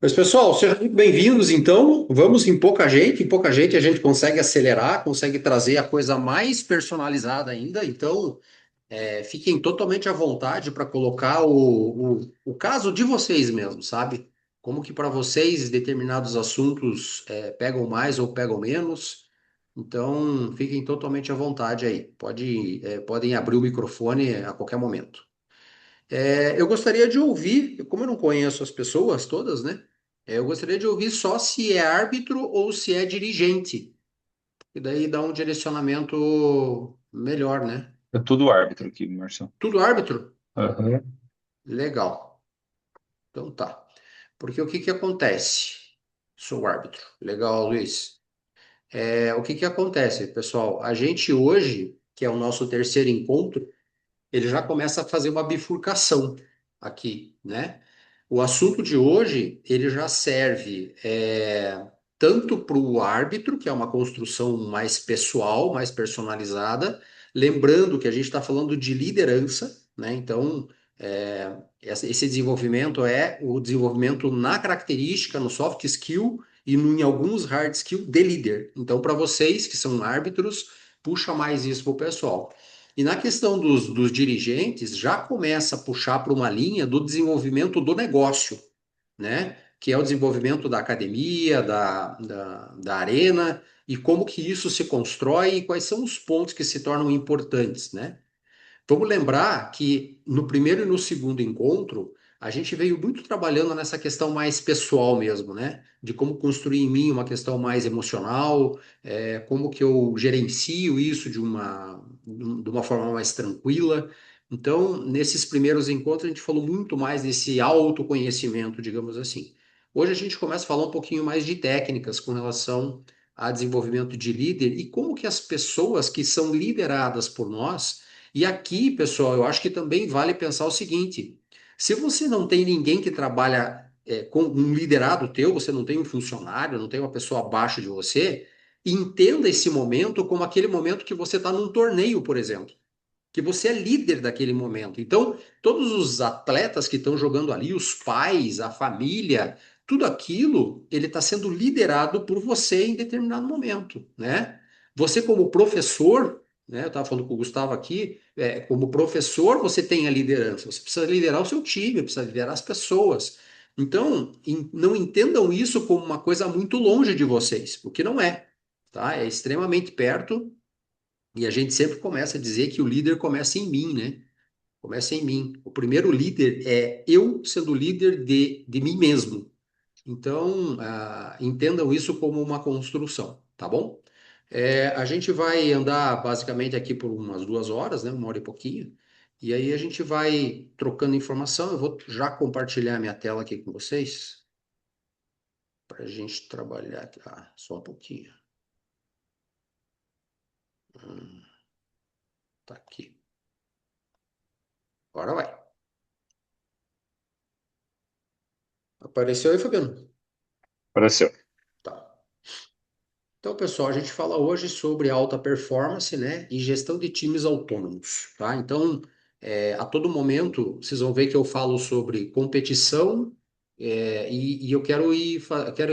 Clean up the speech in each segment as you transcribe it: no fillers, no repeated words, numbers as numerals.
Mas, pessoal, sejam muito bem-vindos. Então, vamos em pouca gente a gente consegue acelerar, consegue trazer a coisa mais personalizada ainda. Então, fiquem totalmente à vontade para colocar o caso de vocês mesmo, sabe? Como que para vocês determinados assuntos pegam mais ou pegam menos. Então, fiquem totalmente à vontade aí. Podem abrir o microfone a qualquer momento. Eu gostaria de ouvir, como eu não conheço as pessoas todas, né? Eu gostaria de ouvir só se é árbitro ou se é dirigente. E daí dá um direcionamento melhor, né? É tudo árbitro aqui, Marcelo. Tudo árbitro? Aham. Legal. Então tá. Porque o que que acontece? Sou árbitro. Legal, Luiz. O que que acontece, pessoal? A gente hoje, que é o nosso terceiro encontro, ele já começa a fazer uma bifurcação aqui, né? O assunto de hoje, ele já serve tanto para o árbitro, que é uma construção mais pessoal, mais personalizada, lembrando que a gente está falando de liderança, né? Então, esse desenvolvimento é o desenvolvimento na característica, no soft skill e em alguns hard skill de líder. Então, para vocês que são árbitros, puxa mais isso para o pessoal. E na questão dos dirigentes, já começa a puxar para uma linha do desenvolvimento do negócio, né? Que é o desenvolvimento da academia, da arena, e como que isso se constrói e quais são os pontos que se tornam importantes, né? Vamos lembrar que no primeiro e no segundo encontro, a gente veio muito trabalhando nessa questão mais pessoal mesmo, né? De como construir em mim uma questão mais emocional, como que eu gerencio isso de uma forma mais tranquila. Então, nesses primeiros encontros, a gente falou muito mais desse autoconhecimento, digamos assim. Hoje a gente começa a falar um pouquinho mais de técnicas com relação a desenvolvimento de líder e como que as pessoas que são lideradas por nós e aqui, pessoal, eu acho que também vale pensar o seguinte: se você não tem ninguém que trabalha com um liderado teu, você não tem um funcionário, não tem uma pessoa abaixo de você, entenda esse momento como aquele momento que você está num torneio, por exemplo, que você é líder daquele momento. Então, todos os atletas que estão jogando ali, os pais, a família, tudo aquilo, ele está sendo liderado por você em determinado momento, né? Você como professor, né? Eu estava falando com o Gustavo aqui, como professor, você tem a liderança. Você precisa liderar o seu time, precisa liderar as pessoas. Então, não entendam isso como uma coisa muito longe de vocês, porque não é, tá? É extremamente perto e a gente sempre começa a dizer que o líder começa em mim, né? Começa em mim. O primeiro líder é eu sendo líder de mim mesmo. Então, entendam isso como uma construção, tá bom? A gente vai andar basicamente aqui por umas 2 horas, né? 1 hora e pouquinho. E aí a gente vai trocando informação. Eu vou já compartilhar minha tela aqui com vocês para a gente trabalhar aqui. Só um pouquinho. Tá aqui. Agora vai. Apareceu aí, Fabiano? Apareceu. Tá. Então, pessoal, a gente fala hoje sobre alta performance, né, e gestão de times autônomos, tá? Então, a todo momento, vocês vão ver que eu falo sobre competição, e eu quero ir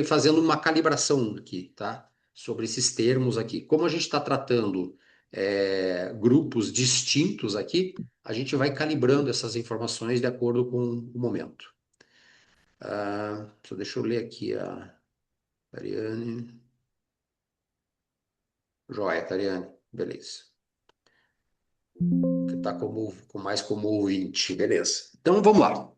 fazendo uma calibração aqui, tá? Sobre esses termos aqui. Como a gente está tratando, grupos distintos aqui, a gente vai calibrando essas informações de acordo com o momento. Só deixa eu ler aqui a Ariane. Joia, Tariane. Beleza. Que está mais como ouvinte. Beleza. Então vamos lá.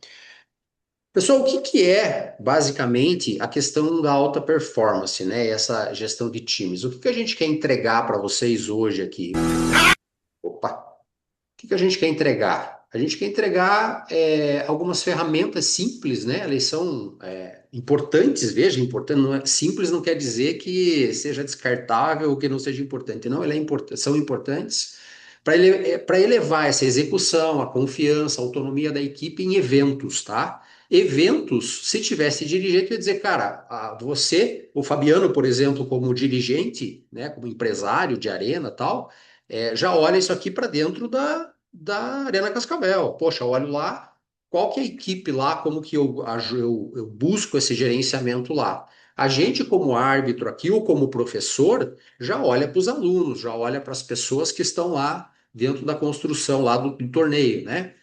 Pessoal, o que que é basicamente a questão da alta performance, né? Essa gestão de times. O que que a gente quer entregar para vocês hoje aqui? Opa! O que que a gente quer entregar? A gente quer entregar algumas ferramentas simples, né? Elas são importantes, veja, importante, simples não quer dizer que seja descartável ou que não seja importante. Não, são importantes para elevar essa execução, a confiança, a autonomia da equipe em eventos, tá? Eventos, se tivesse dirigente, eu ia dizer, cara, você, o Fabiano, por exemplo, como dirigente, né, como empresário de arena e tal, já olha isso aqui para dentro da Arena Cascavel. Poxa, olho lá, qual que é a equipe lá, como que eu busco esse gerenciamento lá? A gente, como árbitro aqui, ou como professor, já olha para os alunos, já olha para as pessoas que estão lá dentro da construção lá do torneio, né?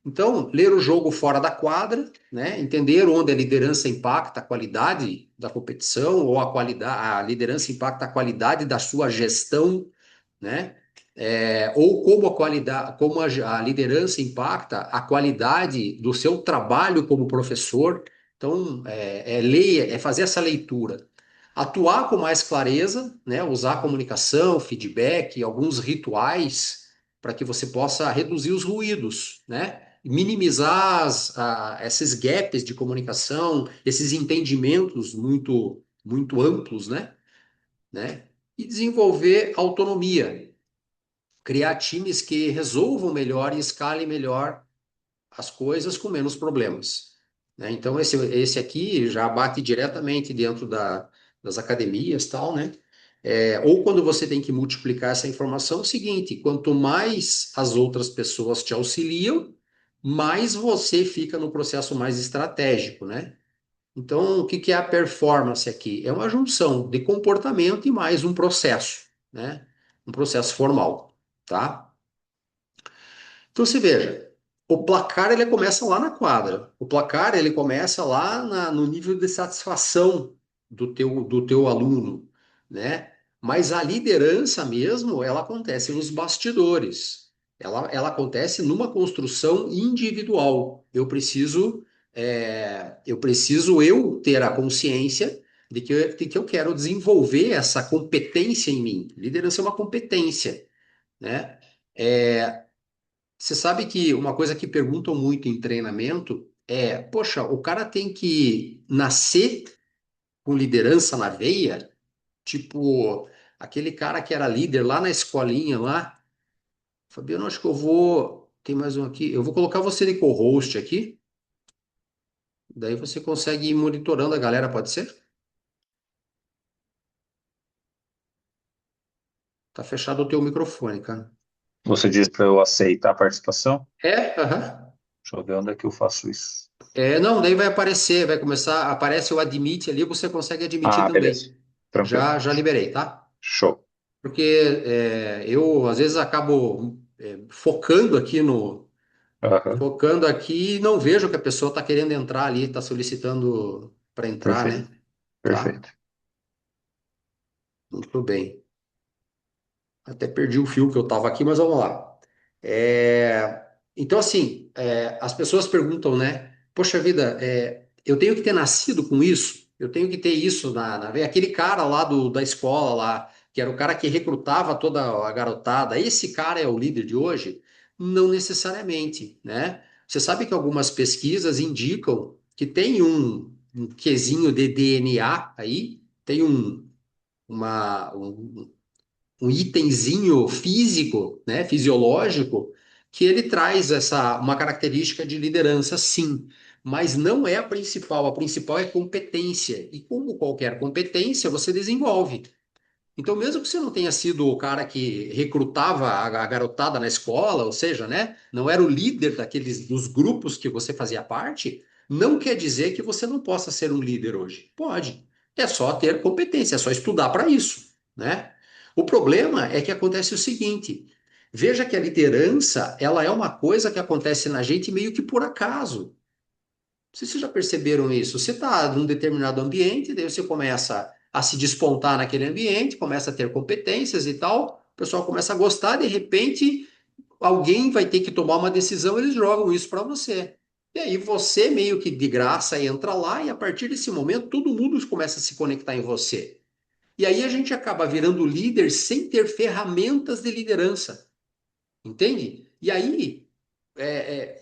Então, ler o jogo fora da quadra, né? Entender onde a liderança impacta a qualidade da competição ou a liderança impacta a qualidade da sua gestão, né? Ou como a qualidade, como a liderança impacta a qualidade do seu trabalho como professor. Então, ler, é fazer essa leitura. Atuar com mais clareza, né? Usar comunicação, feedback, alguns rituais para que você possa reduzir os ruídos, né? Minimizar esses gaps de comunicação, esses entendimentos muito amplos, né? E desenvolver autonomia, criar times que resolvam melhor e escalem melhor as coisas com menos problemas, né? Então, esse aqui já bate diretamente dentro das academias, tal, né? Ou quando você tem que multiplicar essa informação, é o seguinte: quanto mais as outras pessoas te auxiliam, mais você fica no processo mais estratégico, né? Então, o que que é a performance aqui? É uma junção de comportamento e mais um processo, né? Um processo formal, tá? Então você veja, o placar ele começa lá na quadra. O placar ele começa lá no nível de satisfação do teu aluno, né? Mas a liderança mesmo, ela acontece nos bastidores. Ela acontece numa construção individual. Eu preciso ter a consciência de que eu quero desenvolver essa competência em mim. Liderança é uma competência, né? É, Você sabe que uma coisa que perguntam muito em treinamento é: poxa, o cara tem que nascer com liderança na veia? Tipo, aquele cara que era líder lá na escolinha lá. Fabiano, acho que eu vou. Tem mais um aqui. Eu vou colocar você de co-host aqui. Daí você consegue ir monitorando a galera, pode ser? Tá fechado o teu microfone, cara. Você diz para eu aceitar a participação? Aham. Deixa eu ver onde é que eu faço isso. Não, daí vai aparecer, vai começar, aparece o admit ali, você consegue admitir Ah, beleza. também. Tranquilo. Já liberei, tá? Show. Porque eu às vezes acabo focando aqui Aham. e não vejo que a pessoa está querendo entrar ali, está solicitando para entrar, Perfeito. né? Tá? Perfeito. Muito bem. Até perdi o fio que eu estava aqui, mas vamos lá. Então, assim, as pessoas perguntam, né? Poxa vida, eu tenho que ter nascido com isso? Eu tenho que ter isso aquele cara lá da escola lá, que era o cara que recrutava toda a garotada, esse cara é o líder de hoje? Não necessariamente, né? Você sabe que algumas pesquisas indicam que tem um quesinho de DNA aí, tem um itemzinho físico, né, fisiológico, que ele traz uma característica de liderança, sim, mas não é a principal. A principal é competência. E como qualquer competência, você desenvolve. Então, mesmo que você não tenha sido o cara que recrutava a garotada na escola, ou seja, né, não era o líder dos grupos que você fazia parte, não quer dizer que você não possa ser um líder hoje. Pode. É só ter competência, é só estudar para isso, né? O problema é que acontece o seguinte: veja que a liderança, ela é uma coisa que acontece na gente meio que por acaso. Não sei se vocês já perceberam isso. Você está num determinado ambiente, daí você começa a se despontar naquele ambiente, começa a ter competências e tal, o pessoal começa a gostar, de repente alguém vai ter que tomar uma decisão, eles jogam isso para você. E aí você meio que de graça entra lá e a partir desse momento todo mundo começa a se conectar em você. E aí a gente acaba virando líder sem ter ferramentas de liderança, entende? E aí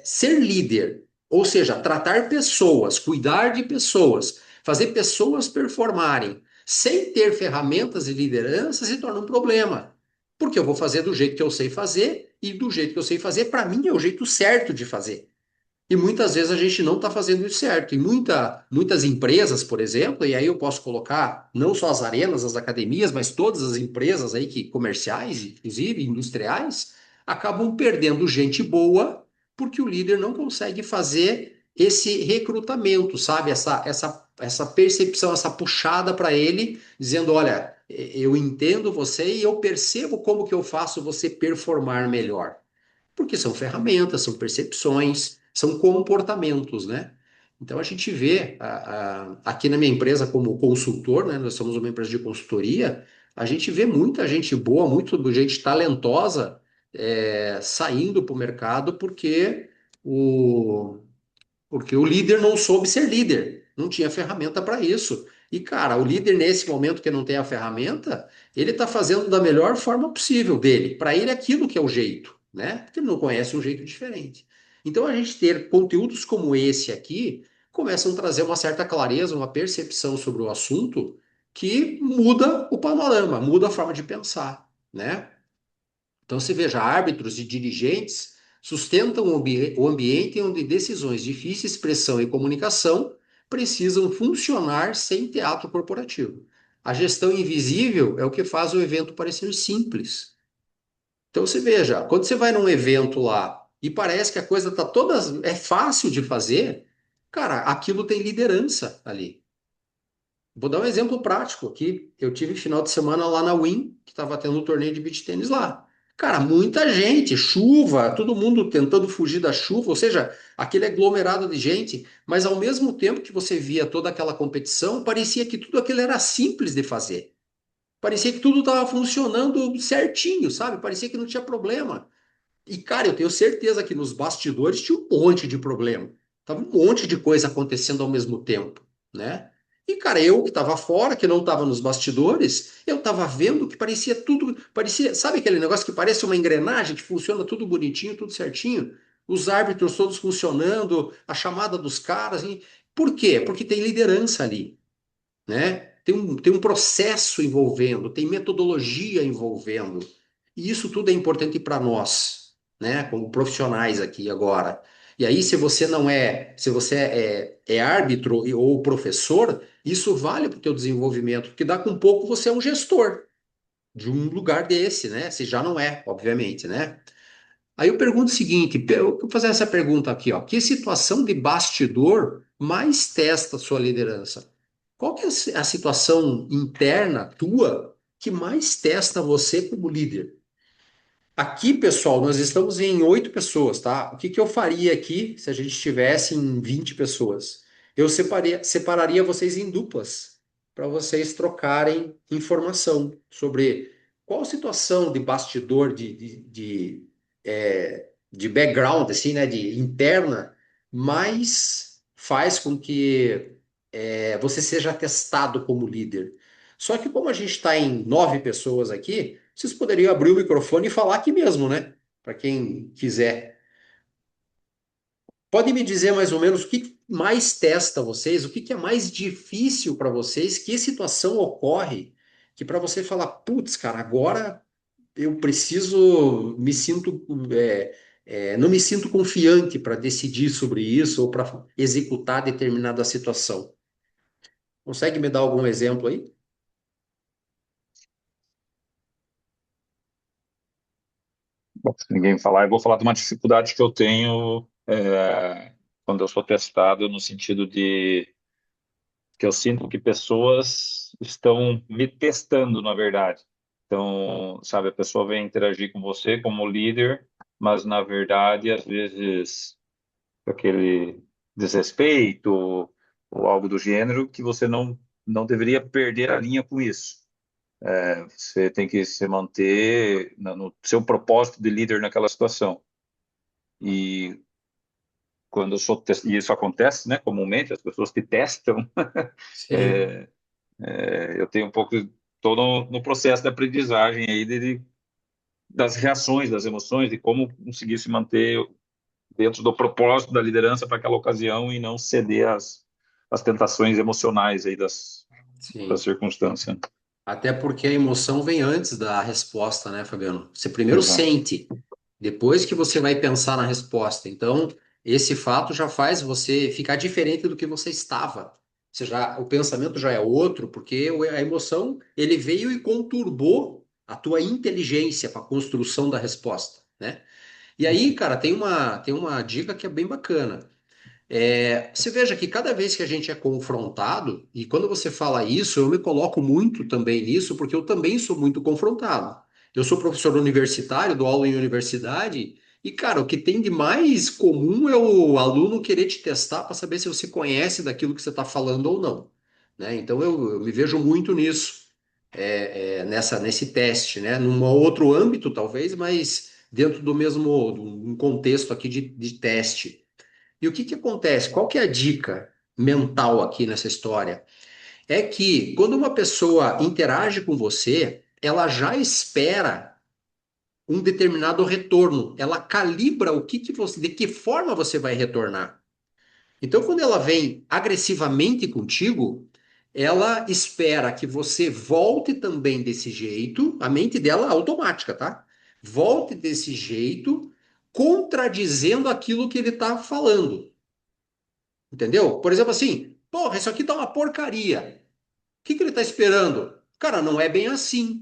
ser líder, ou seja, tratar pessoas, cuidar de pessoas, fazer pessoas performarem, sem ter ferramentas de liderança, se torna um problema. Porque eu vou fazer do jeito que eu sei fazer, e do jeito que eu sei fazer, para mim, é o jeito certo de fazer. E muitas vezes a gente não está fazendo isso certo. E muitas empresas, por exemplo, e aí eu posso colocar não só as arenas, as academias, mas todas as empresas aí que comerciais, inclusive industriais, acabam perdendo gente boa porque o líder não consegue fazer esse recrutamento, sabe? Essa percepção, essa puxada para ele, dizendo: olha, eu entendo você e eu percebo como que eu faço você performar melhor. Porque são ferramentas, são percepções, são comportamentos, né? Então a gente vê aqui na minha empresa como consultor, né? Nós somos uma empresa de consultoria, a gente vê muita gente boa, muita gente talentosa saindo para o mercado o, porque o líder não soube ser líder, não tinha ferramenta para isso. E, cara, o líder, nesse momento que não tem a ferramenta, ele está fazendo da melhor forma possível dele. Para ele, aquilo que é o jeito, né? Porque ele não conhece um jeito diferente. Então, a gente ter conteúdos como esse aqui começam a trazer uma certa clareza, uma percepção sobre o assunto que muda o panorama, muda a forma de pensar, né? Então, se veja, árbitros e dirigentes sustentam o ambiente onde decisões de difícil expressão e comunicação precisam funcionar sem teatro corporativo. A gestão invisível é o que faz o evento parecer simples. Então, você veja, quando você vai num evento lá e parece que a coisa está toda é fácil de fazer, cara, aquilo tem liderança ali. Vou dar um exemplo prático aqui. Eu tive final de semana lá na Win, que estava tendo um torneio de beach tênis lá. Cara, muita gente, chuva, todo mundo tentando fugir da chuva, ou seja, aquele aglomerado de gente, mas ao mesmo tempo que você via toda aquela competição, parecia que tudo aquilo era simples de fazer. Parecia que tudo estava funcionando certinho, sabe? Parecia que não tinha problema. E, cara, eu tenho certeza que nos bastidores tinha um monte de problema. Tava um monte de coisa acontecendo ao mesmo tempo, né? E, cara, eu que estava fora, que não estava nos bastidores, eu estava vendo que parecia tudo, parecia, sabe aquele negócio que parece uma engrenagem que funciona tudo bonitinho, tudo certinho? Os árbitros todos funcionando, a chamada dos caras. Por quê? Porque tem liderança ali, né? Tem um processo envolvendo, tem metodologia envolvendo. E isso tudo é importante para nós, né? Como profissionais aqui agora. E aí, se você não é, se você é árbitro ou professor, isso vale para o teu desenvolvimento, porque daqui um pouco você é um gestor de um lugar desse, né? Se já não é, obviamente, né? Aí eu pergunto o seguinte, eu vou fazer essa pergunta aqui, ó. Que situação de bastidor mais testa a sua liderança? Qual que é a situação interna tua que mais testa você como líder? Aqui, pessoal, nós estamos em 8 pessoas, tá? O que que eu faria aqui se a gente estivesse em 20 pessoas? Eu separaria vocês em duplas para vocês trocarem informação sobre qual situação de bastidor, de background, assim, né, de interna, mais faz com que você seja testado como líder. Só que como a gente está em 9 pessoas aqui, vocês poderiam abrir o microfone e falar aqui mesmo, né? Para quem quiser. Pode me dizer mais ou menos o que mais testa vocês, o que que é mais difícil para vocês, que situação ocorre que para você falar, putz, cara, agora eu preciso, me sinto, não me sinto confiante para decidir sobre isso ou para executar determinada situação. Consegue me dar algum exemplo aí? Bom, se ninguém falar, eu vou falar de uma dificuldade que eu tenho quando eu sou testado, no sentido de que eu sinto que pessoas estão me testando, na verdade. Então, sabe, a pessoa vem interagir com você como líder, mas na verdade, às vezes, com aquele desrespeito ou algo do gênero, que você não deveria perder a linha com isso. Você tem que se manter no seu propósito de líder naquela situação. E quando eu sou e isso acontece, né, comumente, as pessoas te testam, Sim, eu tenho um pouco, estou no processo de aprendizagem aí das reações, das emoções, de como conseguir se manter dentro do propósito da liderança para aquela ocasião e não ceder às tentações emocionais aí da sim. circunstância. Até porque a emoção vem antes da resposta, né, Fabiano? Você primeiro Exato. sente, depois que você vai pensar na resposta. Então, esse fato já faz você ficar diferente do que você estava. Você já, o pensamento já é outro, porque a emoção ele veio e conturbou a tua inteligência para a construção da resposta, né? E aí, cara, tem uma dica que é bem bacana. Você veja que cada vez que a gente é confrontado, e quando você fala isso, eu me coloco muito também nisso, porque eu também sou muito confrontado. Eu sou professor universitário, dou aula em universidade, e, cara, o que tem de mais comum é o aluno querer te testar para saber se você conhece daquilo que você está falando ou não. Né? Então, eu me vejo muito nisso, nesse teste, né? Num outro âmbito, talvez, mas dentro do mesmo, de um contexto aqui de teste. E o que que acontece? Qual que é a dica mental aqui nessa história? É que quando uma pessoa interage com você, ela já espera um determinado retorno. Ela calibra o que que você, de que forma você vai retornar. Então, quando ela vem agressivamente contigo, ela espera que você volte também desse jeito, a mente dela é automática, tá? Volte desse jeito, contradizendo aquilo que ele está falando. Entendeu? Por exemplo, assim, porra, isso aqui tá uma porcaria. O que que ele tá esperando? Cara, não é bem assim.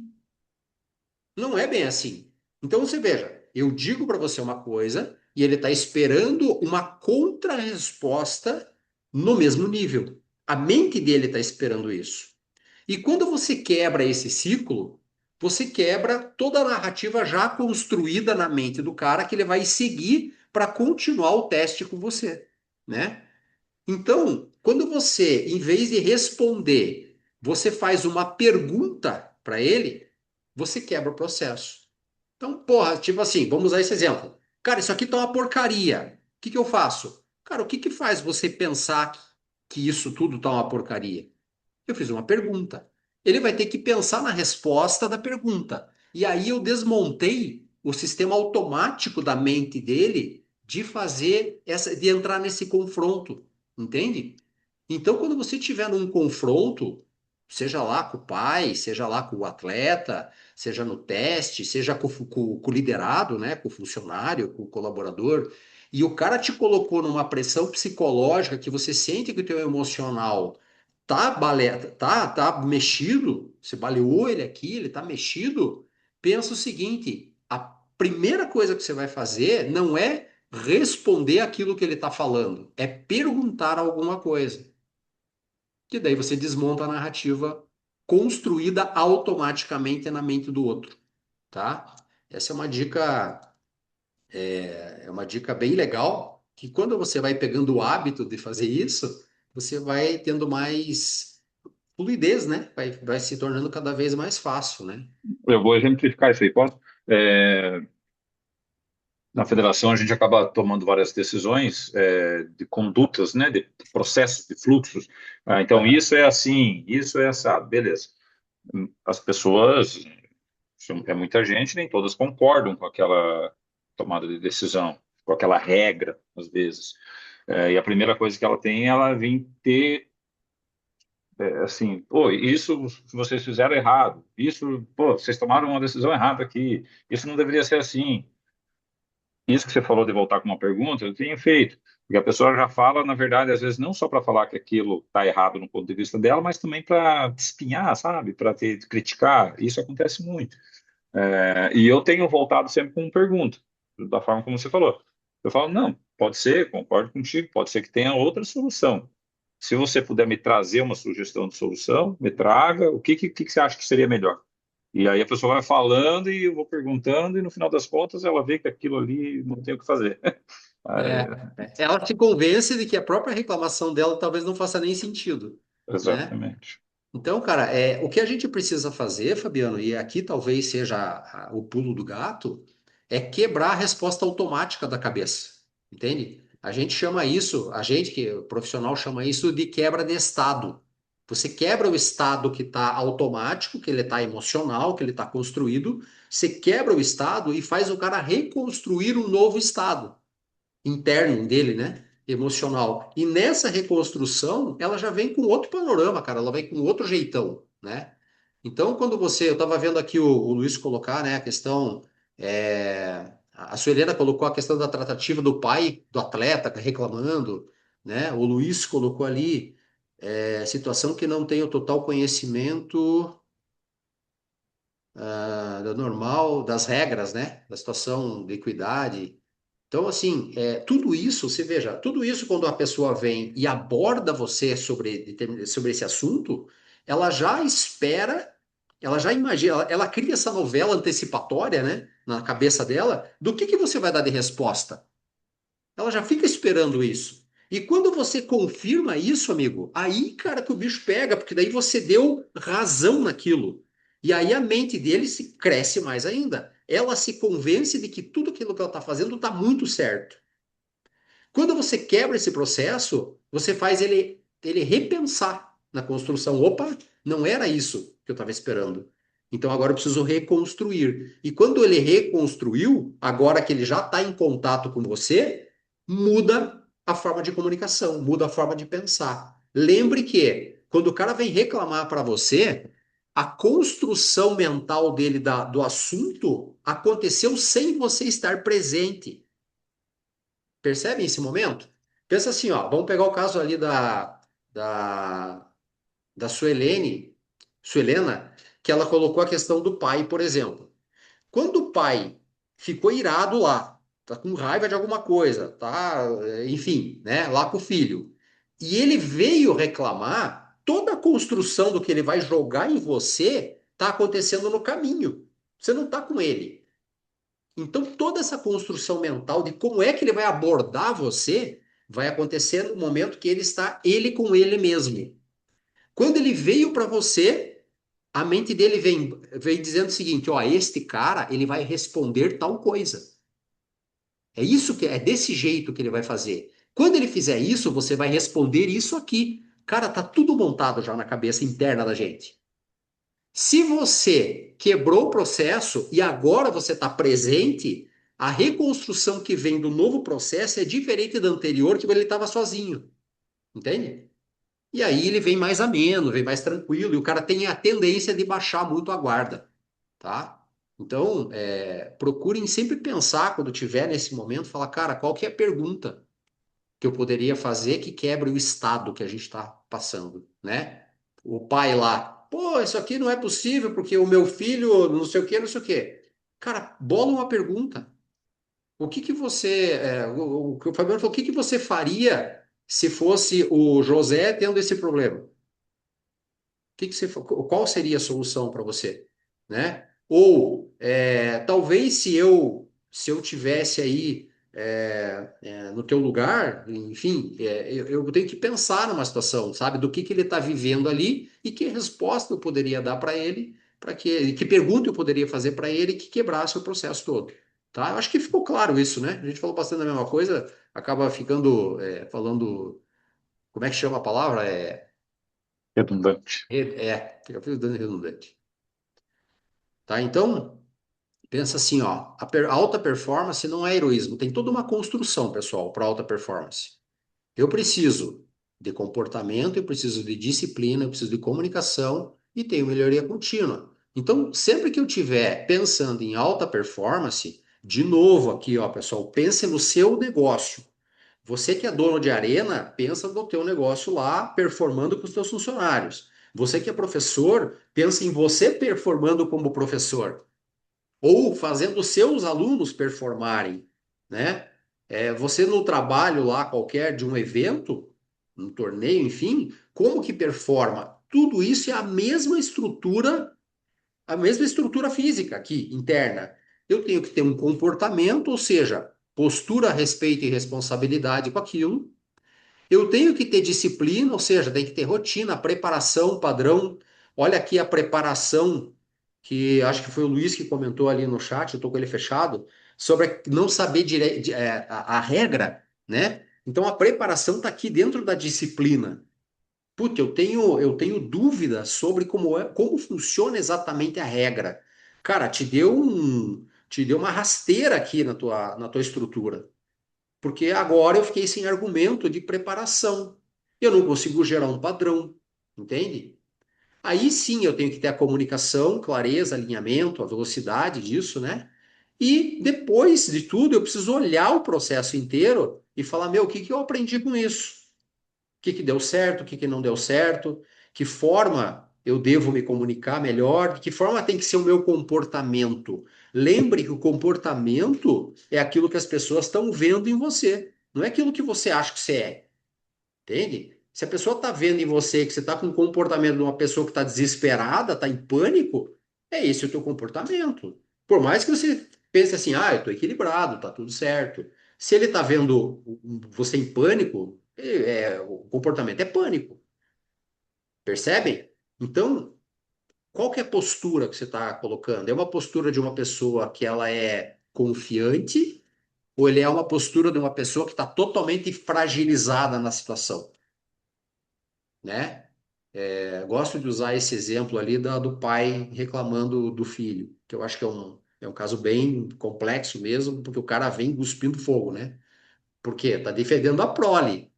Não é bem assim. Então você veja, eu digo para você uma coisa e ele tá esperando uma contra-resposta no mesmo nível. A mente dele tá esperando isso. E quando você quebra esse ciclo, você quebra toda a narrativa já construída na mente do cara que ele vai seguir para continuar o teste com você, né? Então, quando você, em vez de responder, você faz uma pergunta para ele, você quebra o processo. Então, porra, tipo assim, vamos usar esse exemplo. Cara, isso aqui tá uma porcaria. O que que eu faço? Cara, o que que faz você pensar que isso tudo tá uma porcaria? Eu fiz uma pergunta. Ele vai ter que pensar na resposta da pergunta. E aí eu desmontei o sistema automático da mente dele de fazer essa, de entrar nesse confronto, entende? Então, quando você tiver num confronto, seja lá com o pai, seja lá com o atleta, seja no teste, seja com o liderado, né, com o funcionário, com o colaborador, e o cara te colocou numa pressão psicológica que você sente que o teu emocional tá mexido, você baleou ele aqui, ele tá mexido, pensa o seguinte, a primeira coisa que você vai fazer não é responder aquilo que ele está falando, é perguntar alguma coisa. Que daí você desmonta a narrativa construída automaticamente na mente do outro, tá? Essa é uma dica bem legal, que quando você vai pegando o hábito de fazer isso, você vai tendo mais fluidez, né? Vai se tornando cada vez mais fácil, né? Eu vou exemplificar isso aí, posso? É, na federação, a gente acaba tomando várias decisões de condutas, né, de processos, de fluxos. Então, Aham. isso é assim, isso é assado, beleza. As pessoas, é muita gente, nem todas concordam com aquela tomada de decisão, com aquela regra, às vezes. E a primeira coisa que ela tem, ela vem ter, assim, pô, isso vocês fizeram errado, isso, pô, vocês tomaram uma decisão errada aqui, isso não deveria ser assim. Isso que você falou de voltar com uma pergunta, eu tenho feito. Porque a pessoa já fala, na verdade, às vezes não só para falar que aquilo está errado no ponto de vista dela, mas também para te espinhar, sabe? Para te criticar. Isso acontece muito. E eu tenho voltado sempre com uma pergunta, da forma como você falou. Eu falo, não, pode ser, concordo contigo, pode ser que tenha outra solução. Se você puder me trazer uma sugestão de solução, me traga, o que você acha que seria melhor? E aí a pessoa vai falando e eu vou perguntando, e no final das contas ela vê que aquilo ali não tem o que fazer. É, É, ela se convence de que a própria reclamação dela talvez não faça nem sentido, né? exatamente. Então, cara, o que a gente precisa fazer, Fabiano, e aqui talvez seja o pulo do gato, é quebrar a resposta automática da cabeça, entende? A gente chama isso, a gente que o profissional chama isso de quebra de estado. Você quebra o estado que está automático, que ele está emocional, que ele está construído, você quebra o estado e faz o cara reconstruir um novo estado interno dele, né? Emocional. E nessa reconstrução, ela já vem com outro panorama, cara. Ela vem com outro jeitão, né? Então, quando eu estava vendo aqui o Luiz colocar, né, a questão, a Suelena colocou a questão da tratativa do pai do atleta reclamando, né? O Luiz colocou ali situação que não tem o total conhecimento do normal, das regras, né? Da situação de equidade. Então, assim, tudo isso, você veja, tudo isso quando a pessoa vem e aborda você sobre esse assunto, ela já espera, ela já imagina, ela cria essa novela antecipatória, né, na cabeça dela, do que você vai dar de resposta. Ela já fica esperando isso. E quando você confirma isso, amigo, aí, cara, que o bicho pega, porque daí você deu razão naquilo. E aí a mente dele se cresce mais ainda. Ela se convence de que tudo aquilo que ela está fazendo está muito certo. Quando você quebra esse processo, você faz ele repensar na construção. Opa, não era isso que eu estava esperando. Então agora eu preciso reconstruir. E quando ele reconstruiu, agora que ele já está em contato com você, muda a forma de comunicação, muda a forma de pensar. Lembre que quando o cara vem reclamar para você, a construção mental dele do assunto aconteceu sem você estar presente. Percebe esse momento? Pensa assim, ó, vamos pegar o caso ali da, da Suelena, que ela colocou a questão do pai, por exemplo. Quando o pai ficou irado lá, tá com raiva de alguma coisa, tá, enfim, né, lá com o filho, e ele veio reclamar, toda a construção do que ele vai jogar em você tá acontecendo no caminho. Você não tá com ele. Então, toda essa construção mental de como é que ele vai abordar você vai acontecer no momento que ele está ele com ele mesmo. Quando ele veio para você, a mente dele vem dizendo o seguinte: ó, este cara, ele vai responder tal coisa. É isso que é desse jeito que ele vai fazer. Quando ele fizer isso, você vai responder isso aqui. Cara, tá tudo montado já na cabeça interna da gente. Se você quebrou o processo e agora você está presente, a reconstrução que vem do novo processo é diferente da anterior, que ele estava sozinho, entende? E aí ele vem mais ameno, vem mais tranquilo, e o cara tem a tendência de baixar muito a guarda, tá? Então, procurem sempre pensar quando tiver nesse momento, falar, cara, qual que é a pergunta que eu poderia fazer que quebre o estado que a gente está passando, né? O pai lá, pô, isso aqui não é possível porque o meu filho não sei o quê, não sei o quê. Cara, bola uma pergunta. O que que você, o Fabiano falou, o que que você faria se fosse o José tendo esse problema? Qual seria a solução para você, né? Ou talvez se eu tivesse aí no teu lugar, enfim, eu tenho que pensar numa situação, sabe, do que ele está vivendo ali e que resposta eu poderia dar para que pergunta eu poderia fazer para ele que quebrasse o processo todo, tá? Eu acho que ficou claro isso, né? A gente falou bastante da mesma coisa, acaba ficando falando, como é que chama a palavra? Redundante. Fica dando redundante. Tá? Então, pensa assim, ó, a alta performance não é heroísmo, tem toda uma construção, pessoal, para alta performance. Eu preciso de comportamento, eu preciso de disciplina, eu preciso de comunicação e tenho melhoria contínua. Então, sempre que eu estiver pensando em alta performance, de novo aqui, ó, pessoal, pense no seu negócio. Você que é dono de arena, pensa no teu negócio lá, performando com os teus funcionários. Você que é professor, pensa em você performando como professor ou fazendo os seus alunos performarem, né? Você no trabalho lá qualquer de um evento, um torneio, enfim, como que performa? Tudo isso é a mesma estrutura física aqui, interna. Eu tenho que ter um comportamento, ou seja, postura, respeito e responsabilidade com aquilo. Eu tenho que ter disciplina, ou seja, tem que ter rotina, preparação, padrão. Olha aqui a preparação, que acho que foi o Luiz que comentou ali no chat, eu estou com ele fechado, sobre não saber a regra, né? Então a preparação está aqui dentro da disciplina. Puta, eu tenho dúvida sobre como funciona exatamente a regra. Cara, te deu uma rasteira aqui na tua estrutura. Porque agora eu fiquei sem argumento de preparação. Eu não consigo gerar um padrão, entende? Aí sim eu tenho que ter a comunicação, clareza, alinhamento, a velocidade disso, né? E depois de tudo, eu preciso olhar o processo inteiro e falar, meu, o que que eu aprendi com isso? O que que deu certo, o que que não deu certo? Que forma eu devo me comunicar melhor? De que forma tem que ser o meu comportamento? Lembre que o comportamento é aquilo que as pessoas estão vendo em você, não é aquilo que você acha que você é, entende? Se a pessoa está vendo em você que você está com o comportamento de uma pessoa que está desesperada, está em pânico, é esse o teu comportamento. Por mais que você pense assim, ah, eu estou equilibrado, está tudo certo. Se ele está vendo você em pânico, o comportamento é pânico, percebem? Então, qual que é a postura que você está colocando? É uma postura de uma pessoa que ela é confiante ou ele é uma postura de uma pessoa que está totalmente fragilizada na situação, né? Gosto de usar esse exemplo ali do pai reclamando do filho, que eu acho que é um caso bem complexo mesmo, porque o cara vem cuspindo fogo, né? Por quê? Tá defendendo a prole.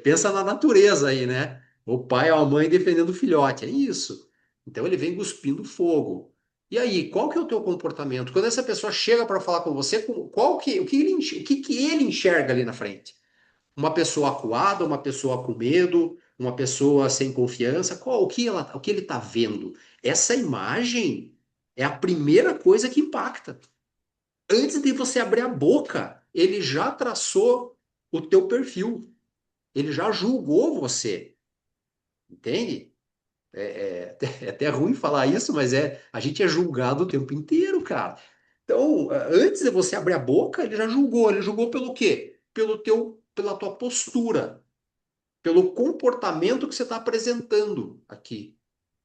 Pensa na natureza aí, né? O pai ou a mãe defendendo o filhote, é isso. Então ele vem cuspindo fogo. E aí, qual que é o teu comportamento? Quando essa pessoa chega para falar com você, o que que ele enxerga ali na frente? Uma pessoa acuada, uma pessoa com medo, uma pessoa sem confiança, o que ele está vendo? Essa imagem é a primeira coisa que impacta. Antes de você abrir a boca, ele já traçou o teu perfil, ele já julgou você, entende? É até ruim falar isso, mas a gente é julgado o tempo inteiro, cara. Então, antes de você abrir a boca, ele já julgou. Ele julgou pelo quê? Pela tua postura, pelo comportamento que você está apresentando aqui,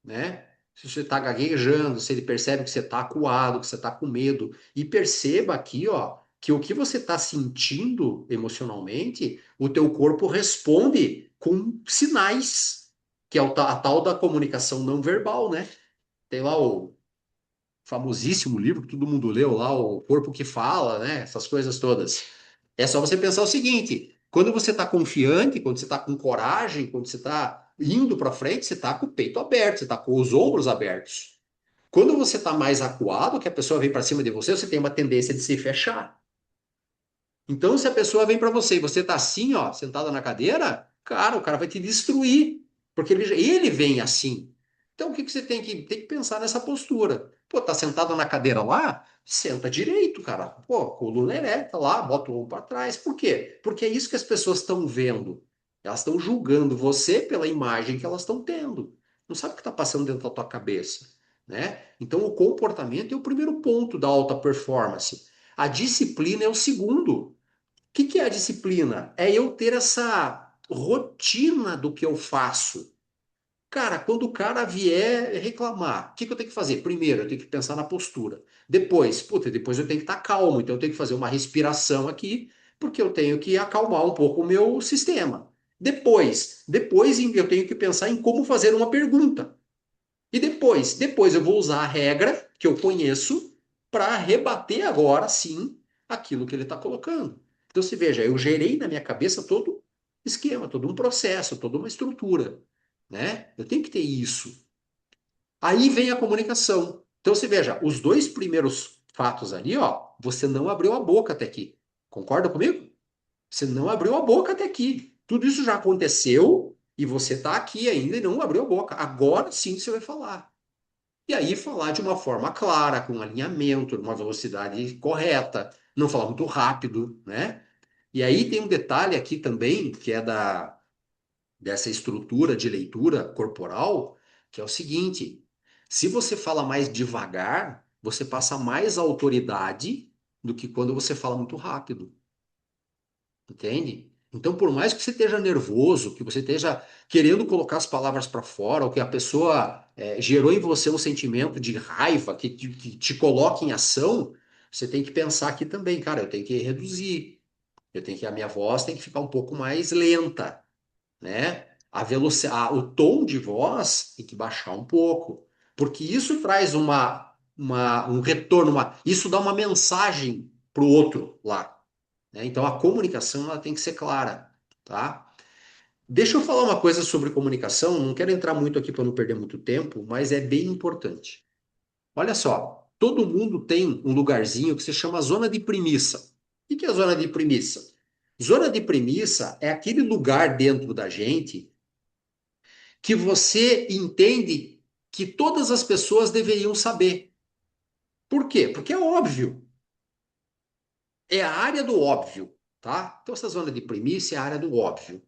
né? Se você está gaguejando, se ele percebe que você está acuado, que você está com medo, e perceba aqui, ó, que o que você está sentindo emocionalmente, o teu corpo responde com sinais, que é a tal da comunicação não verbal, né? Tem lá o famosíssimo livro que todo mundo leu lá, O Corpo que Fala, né? Essas coisas todas. É só você pensar o seguinte: quando você está confiante, quando você está com coragem, quando você está indo para frente, você está com o peito aberto, você está com os ombros abertos. Quando você está mais acuado, que a pessoa vem para cima de você, você tem uma tendência de se fechar. Então, se a pessoa vem para você e você tá assim, ó, sentada na cadeira, cara, o cara vai te destruir, porque ele vem assim. Então, o que que você tem que pensar nessa postura? Pô, tá sentado na cadeira lá? Senta direito, cara. Pô, coluna ereta lá, bota o ombro para trás. Por quê? Porque é isso que as pessoas estão vendo. Elas estão julgando você pela imagem que elas estão tendo. Não sabe o que está passando dentro da tua cabeça, né? Então, o comportamento é o primeiro ponto da alta performance. A disciplina é o segundo. Que é a disciplina? É eu ter essa rotina do que eu faço. Cara, quando o cara vier reclamar, o que eu tenho que fazer? Primeiro, eu tenho que pensar na postura. Depois, puta, depois eu tenho que estar calmo. Então eu tenho que fazer uma respiração aqui, porque eu tenho que acalmar um pouco o meu sistema. Depois eu tenho que pensar em como fazer uma pergunta. E depois eu vou usar a regra que eu conheço para rebater agora sim aquilo que ele está colocando. Então se veja, eu gerei na minha cabeça todo esquema, todo um processo, toda uma estrutura, né? Eu tenho que ter isso. Aí vem a comunicação. Então se veja, os dois primeiros fatos ali, ó, você não abriu a boca até aqui. Concorda comigo? Você não abriu a boca até aqui. Tudo isso já aconteceu e você está aqui ainda e não abriu a boca. Agora sim você vai falar. E aí falar de uma forma clara, com um alinhamento, uma velocidade correta, não falar muito rápido, né? E aí tem um detalhe aqui também, que é dessa estrutura de leitura corporal, que é o seguinte: se você fala mais devagar, você passa mais autoridade do que quando você fala muito rápido. Entende? Então, por mais que você esteja nervoso, que você esteja querendo colocar as palavras para fora, ou que a pessoa gerou em você um sentimento de raiva que te coloque em ação, você tem que pensar aqui também, cara, eu tenho que reduzir, a minha voz tem que ficar um pouco mais lenta, né? A velocidade, o tom de voz tem que baixar um pouco, porque isso traz um retorno, isso dá uma mensagem para o outro lá, né? Então a comunicação ela tem que ser clara, tá? Deixa eu falar uma coisa sobre comunicação, não quero entrar muito aqui para não perder muito tempo, mas é bem importante. Olha só, todo mundo tem um lugarzinho que se chama zona de premissa. O que é a zona de premissa? Zona de premissa é aquele lugar dentro da gente que você entende que todas as pessoas deveriam saber. Por quê? Porque é óbvio. É a área do óbvio, tá? Então, essa zona de primícia é a área do óbvio.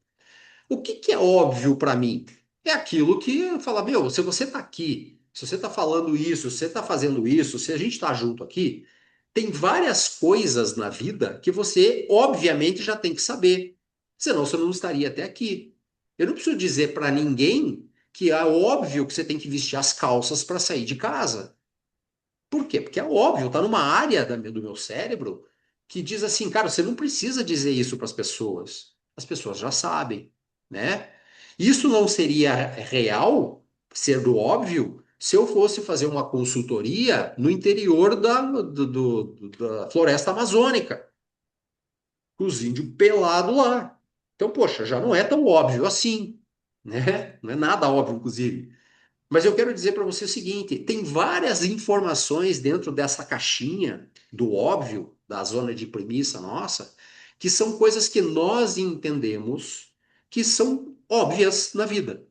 O que que é óbvio para mim? É aquilo que fala, meu, se você está aqui, se você está falando isso, se você está fazendo isso, se a gente está junto aqui, tem várias coisas na vida que você, obviamente, já tem que saber. Senão você não estaria até aqui. Eu não preciso dizer para ninguém que é óbvio que você tem que vestir as calças para sair de casa. Por quê? Porque é óbvio, está numa área do meu cérebro que diz assim, cara, você não precisa dizer isso para as pessoas. As pessoas já sabem, né? Isso não seria real, ser do óbvio, se eu fosse fazer uma consultoria no interior da floresta amazônica, com os índios pelados lá. Então, poxa, já não é tão óbvio assim, né? Não é nada óbvio, inclusive. Mas eu quero dizer para você o seguinte: tem várias informações dentro dessa caixinha do óbvio, da zona de premissa nossa, que são coisas que nós entendemos que são óbvias na vida.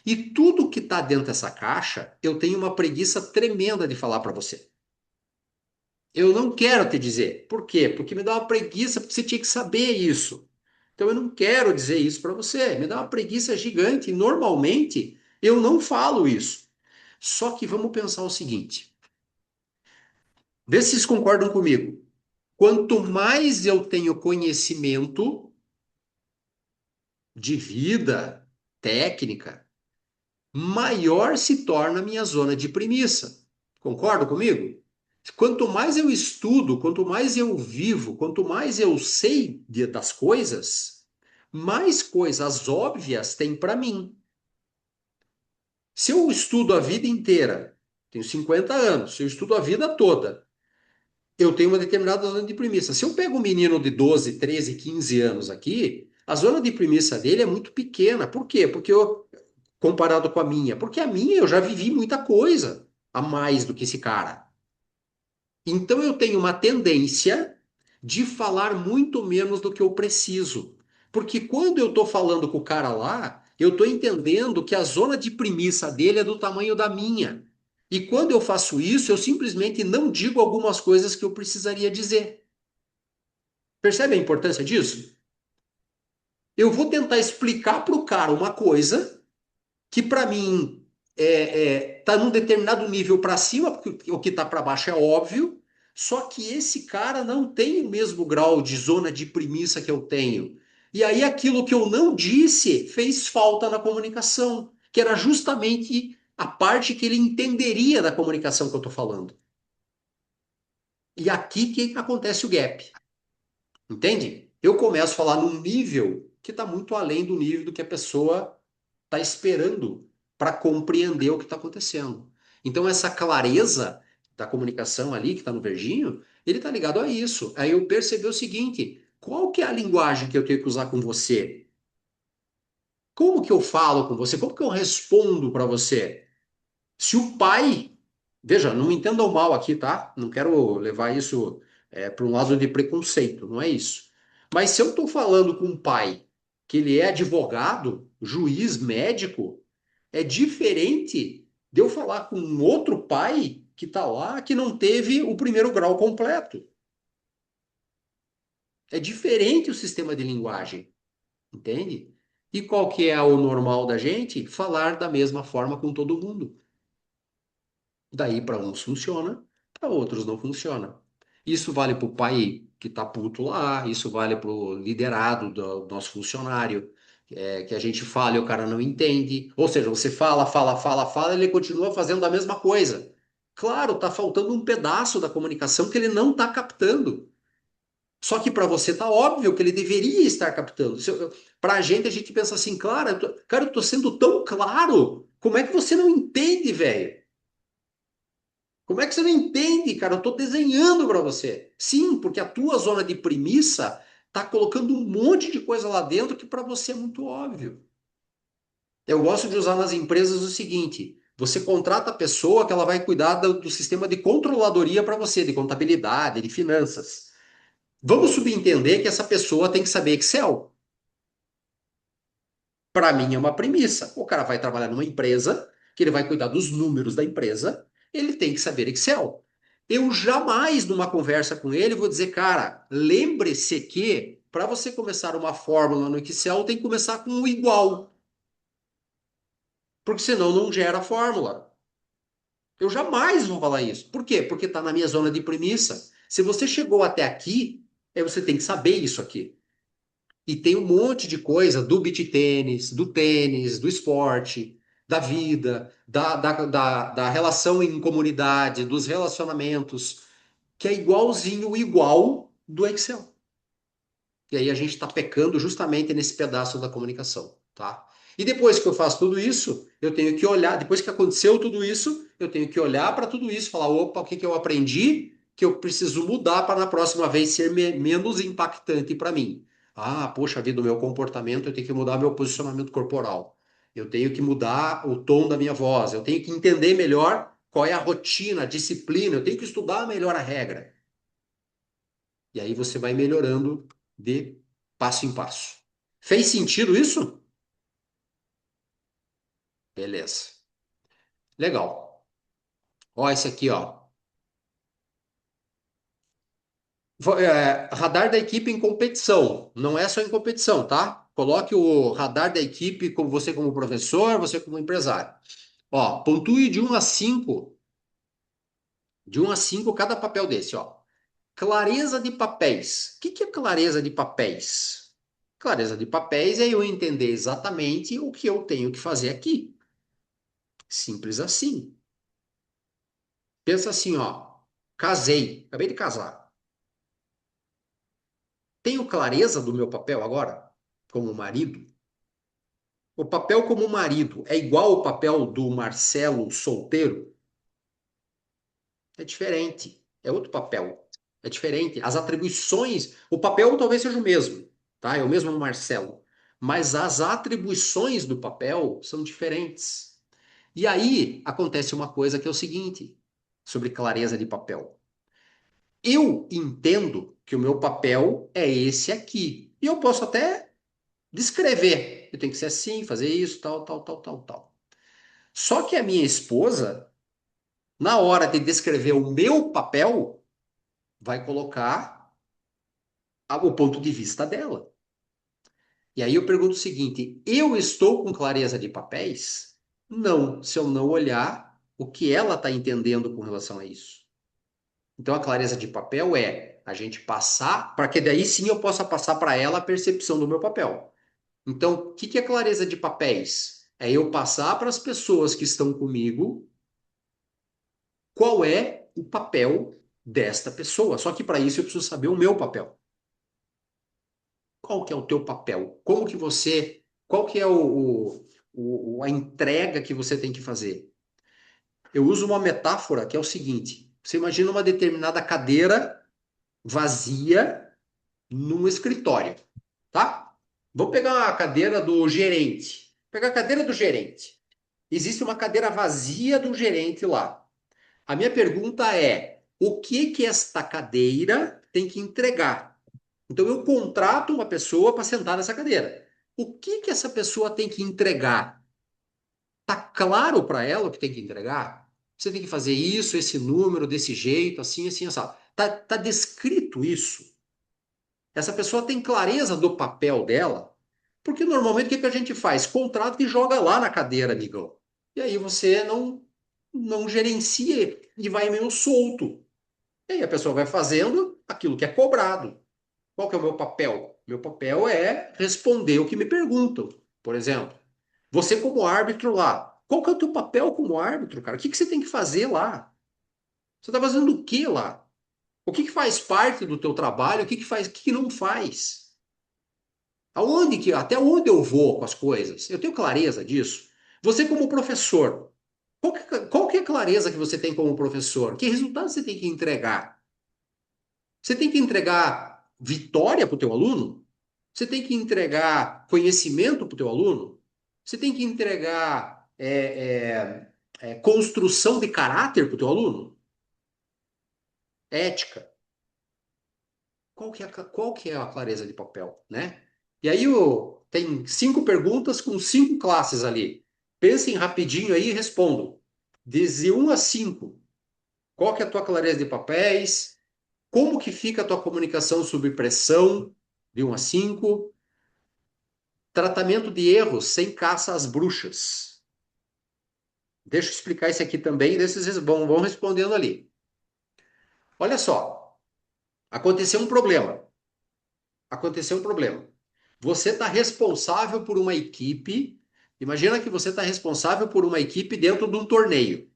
E tudo que está dentro dessa caixa, eu tenho uma preguiça tremenda de falar para você. Eu não quero te dizer. Por quê? Porque me dá uma preguiça, porque você tinha que saber isso. Então eu não quero dizer isso para você. Me dá uma preguiça gigante. E normalmente eu não falo isso. Só que vamos pensar o seguinte: vê se vocês concordam comigo. Quanto mais eu tenho conhecimento de vida, técnica, maior se torna a minha zona de premissa. Concorda comigo? Quanto mais eu estudo, quanto mais eu vivo, quanto mais eu sei das coisas, mais coisas óbvias tem para mim. Se eu estudo a vida inteira, tenho 50 anos, se eu estudo a vida toda, eu tenho uma determinada zona de premissa. Se eu pego um menino de 12, 13, 15 anos aqui, a zona de premissa dele é muito pequena. Por quê? Porque eu, comparado com a minha, porque a minha eu já vivi muita coisa a mais do que esse cara. Então eu tenho uma tendência de falar muito menos do que eu preciso. Porque quando eu estou falando com o cara lá, eu estou entendendo que a zona de premissa dele é do tamanho da minha. E quando eu faço isso, eu simplesmente não digo algumas coisas que eu precisaria dizer. Percebe a importância disso? Eu vou tentar explicar para o cara uma coisa que para mim tá num determinado nível para cima, porque o que está para baixo é óbvio, só que esse cara não tem o mesmo grau de zona de premissa que eu tenho. E aí aquilo que eu não disse fez falta na comunicação, que era justamente a parte que ele entenderia da comunicação que eu estou falando. E aqui que acontece o gap, entende? Eu começo a falar num nível que está muito além do nível do que a pessoa está esperando para compreender o que está acontecendo. Então, essa clareza da comunicação ali, que está no verdinho, ele está ligado a isso. Aí eu percebi o seguinte: qual que é a linguagem que eu tenho que usar com você? Como que eu falo com você? Como que eu respondo para você? Se o pai, veja, não me entendam mal aqui, tá? Não quero levar isso para um lado de preconceito, não é isso. Mas se eu estou falando com um pai que ele é advogado, juiz, médico, é diferente de eu falar com um outro pai que está lá que não teve o primeiro grau completo. É diferente o sistema de linguagem, entende? E qual que é o normal da gente? Falar da mesma forma com todo mundo. Daí para uns funciona, para outros não funciona. Isso vale para o pai que está puto lá, isso vale para o liderado do nosso funcionário, que a gente fala e o cara não entende. Ou seja, você fala, fala, fala, fala, ele continua fazendo a mesma coisa. Claro, está faltando um pedaço da comunicação que ele não está captando. Só que para você tá óbvio que ele deveria estar captando. Para a gente pensa assim, claro, cara, eu tô sendo tão claro. Como é que você não entende, velho? Como é que você não entende, cara? Eu estou desenhando para você. Sim, porque a tua zona de premissa está colocando um monte de coisa lá dentro que para você é muito óbvio. Eu gosto de usar nas empresas o seguinte: você contrata a pessoa que ela vai cuidar do sistema de controladoria para você, de contabilidade, de finanças. Vamos subentender que essa pessoa tem que saber Excel. Para mim é uma premissa. O cara vai trabalhar numa empresa, que ele vai cuidar dos números da empresa, ele tem que saber Excel. Eu jamais, numa conversa com ele, vou dizer, cara, lembre-se que para você começar uma fórmula no Excel, tem que começar com o igual, porque senão não gera fórmula. Eu jamais vou falar isso. Por quê? Porque está na minha zona de premissa. Se você chegou até aqui, você tem que saber isso aqui. E tem um monte de coisa do beach tênis, do esporte, da vida, da relação em comunidade, dos relacionamentos, que é igualzinho o igual do Excel. E aí a gente está pecando justamente nesse pedaço da comunicação, tá? E depois que eu faço tudo isso, eu tenho que olhar, depois que aconteceu tudo isso, eu tenho que olhar para tudo isso, falar, opa, o que que eu aprendi que eu preciso mudar para na próxima vez ser menos impactante para mim. Ah, poxa vida, o meu comportamento, eu tenho que mudar meu posicionamento corporal. Eu tenho que mudar o tom da minha voz, eu tenho que entender melhor qual é a rotina, a disciplina, eu tenho que estudar melhor a regra. E aí você vai melhorando de passo em passo. Fez sentido isso? Beleza. Legal. Ó, esse aqui, ó. Radar da equipe em competição. Não é só em competição, tá? Coloque o radar da equipe como você como professor, você como empresário. Ó, pontue de um a cinco cada papel desse, ó. Clareza de papéis. O que que é clareza de papéis? Clareza de papéis é eu entender exatamente o que eu tenho que fazer aqui. Simples assim. Pensa assim, ó. Casei, acabei de casar. Tenho clareza do meu papel agora, como marido? O papel como marido é igual ao papel do Marcelo solteiro? É diferente. É outro papel. É diferente. As atribuições, o papel talvez seja o mesmo, tá? É o mesmo Marcelo. Mas as atribuições do papel são diferentes. E aí acontece uma coisa que é o seguinte, sobre clareza de papel. Eu entendo que o meu papel é esse aqui. E eu posso até descrever. Eu tenho que ser assim, fazer isso, tal, tal, tal, tal, tal. Só que a minha esposa, na hora de descrever o meu papel, vai colocar o ponto de vista dela. E aí eu pergunto o seguinte: eu estou com clareza de papéis? Não, se eu não olhar o que ela está entendendo com relação a isso. Então a clareza de papel é a gente passar, para que daí sim eu possa passar para ela a percepção do meu papel. Então, o que que é clareza de papéis? É eu passar para as pessoas que estão comigo qual é o papel desta pessoa. Só que para isso eu preciso saber o meu papel. Qual que é o teu papel? Como que você, qual que é a entrega que você tem que fazer? Eu uso uma metáfora que é o seguinte: você imagina uma determinada cadeira vazia num escritório, tá? Vamos pegar a cadeira do gerente. Pegar a cadeira do gerente. Existe uma cadeira vazia do gerente lá. A minha pergunta é: o que que esta cadeira tem que entregar? Então eu contrato uma pessoa para sentar nessa cadeira. O que que essa pessoa tem que entregar? Tá claro para ela o que tem que entregar? Você tem que fazer isso, esse número, desse jeito, assim, assim, assim. Tá descrito isso. Essa pessoa tem clareza do papel dela, porque normalmente o que que a gente faz? Contrata e joga lá na cadeira, amigão. E aí você não gerencia e vai meio solto. E aí a pessoa vai fazendo aquilo que é cobrado. Qual que é o meu papel? Meu papel é responder o que me perguntam. Por exemplo, você como árbitro lá, qual que é o teu papel como árbitro, cara? O que que você tem que fazer lá? Você está fazendo o que lá? O que que faz parte do teu trabalho? O que que faz, o que que não faz? Até onde eu vou com as coisas? Eu tenho clareza disso. Você como professor, qual que é a clareza que você tem como professor? Que resultado você tem que entregar? Você tem que entregar vitória para o teu aluno? Você tem que entregar conhecimento para o teu aluno? Você tem que entregar construção de caráter para o teu aluno? Ética. Qual que é a clareza de papel, né? E aí tem 5 perguntas com 5 classes ali. Pensem rapidinho aí e respondam. De 1 a 5, qual que é a tua clareza de papéis? Como que fica a tua comunicação sob pressão? De 1 a 5. Tratamento de erros sem caça às bruxas. Deixa eu explicar isso aqui também, desses vão respondendo ali. Olha só, aconteceu um problema. Aconteceu um problema. Você está responsável por uma equipe. Imagina que você está responsável por uma equipe dentro de um torneio.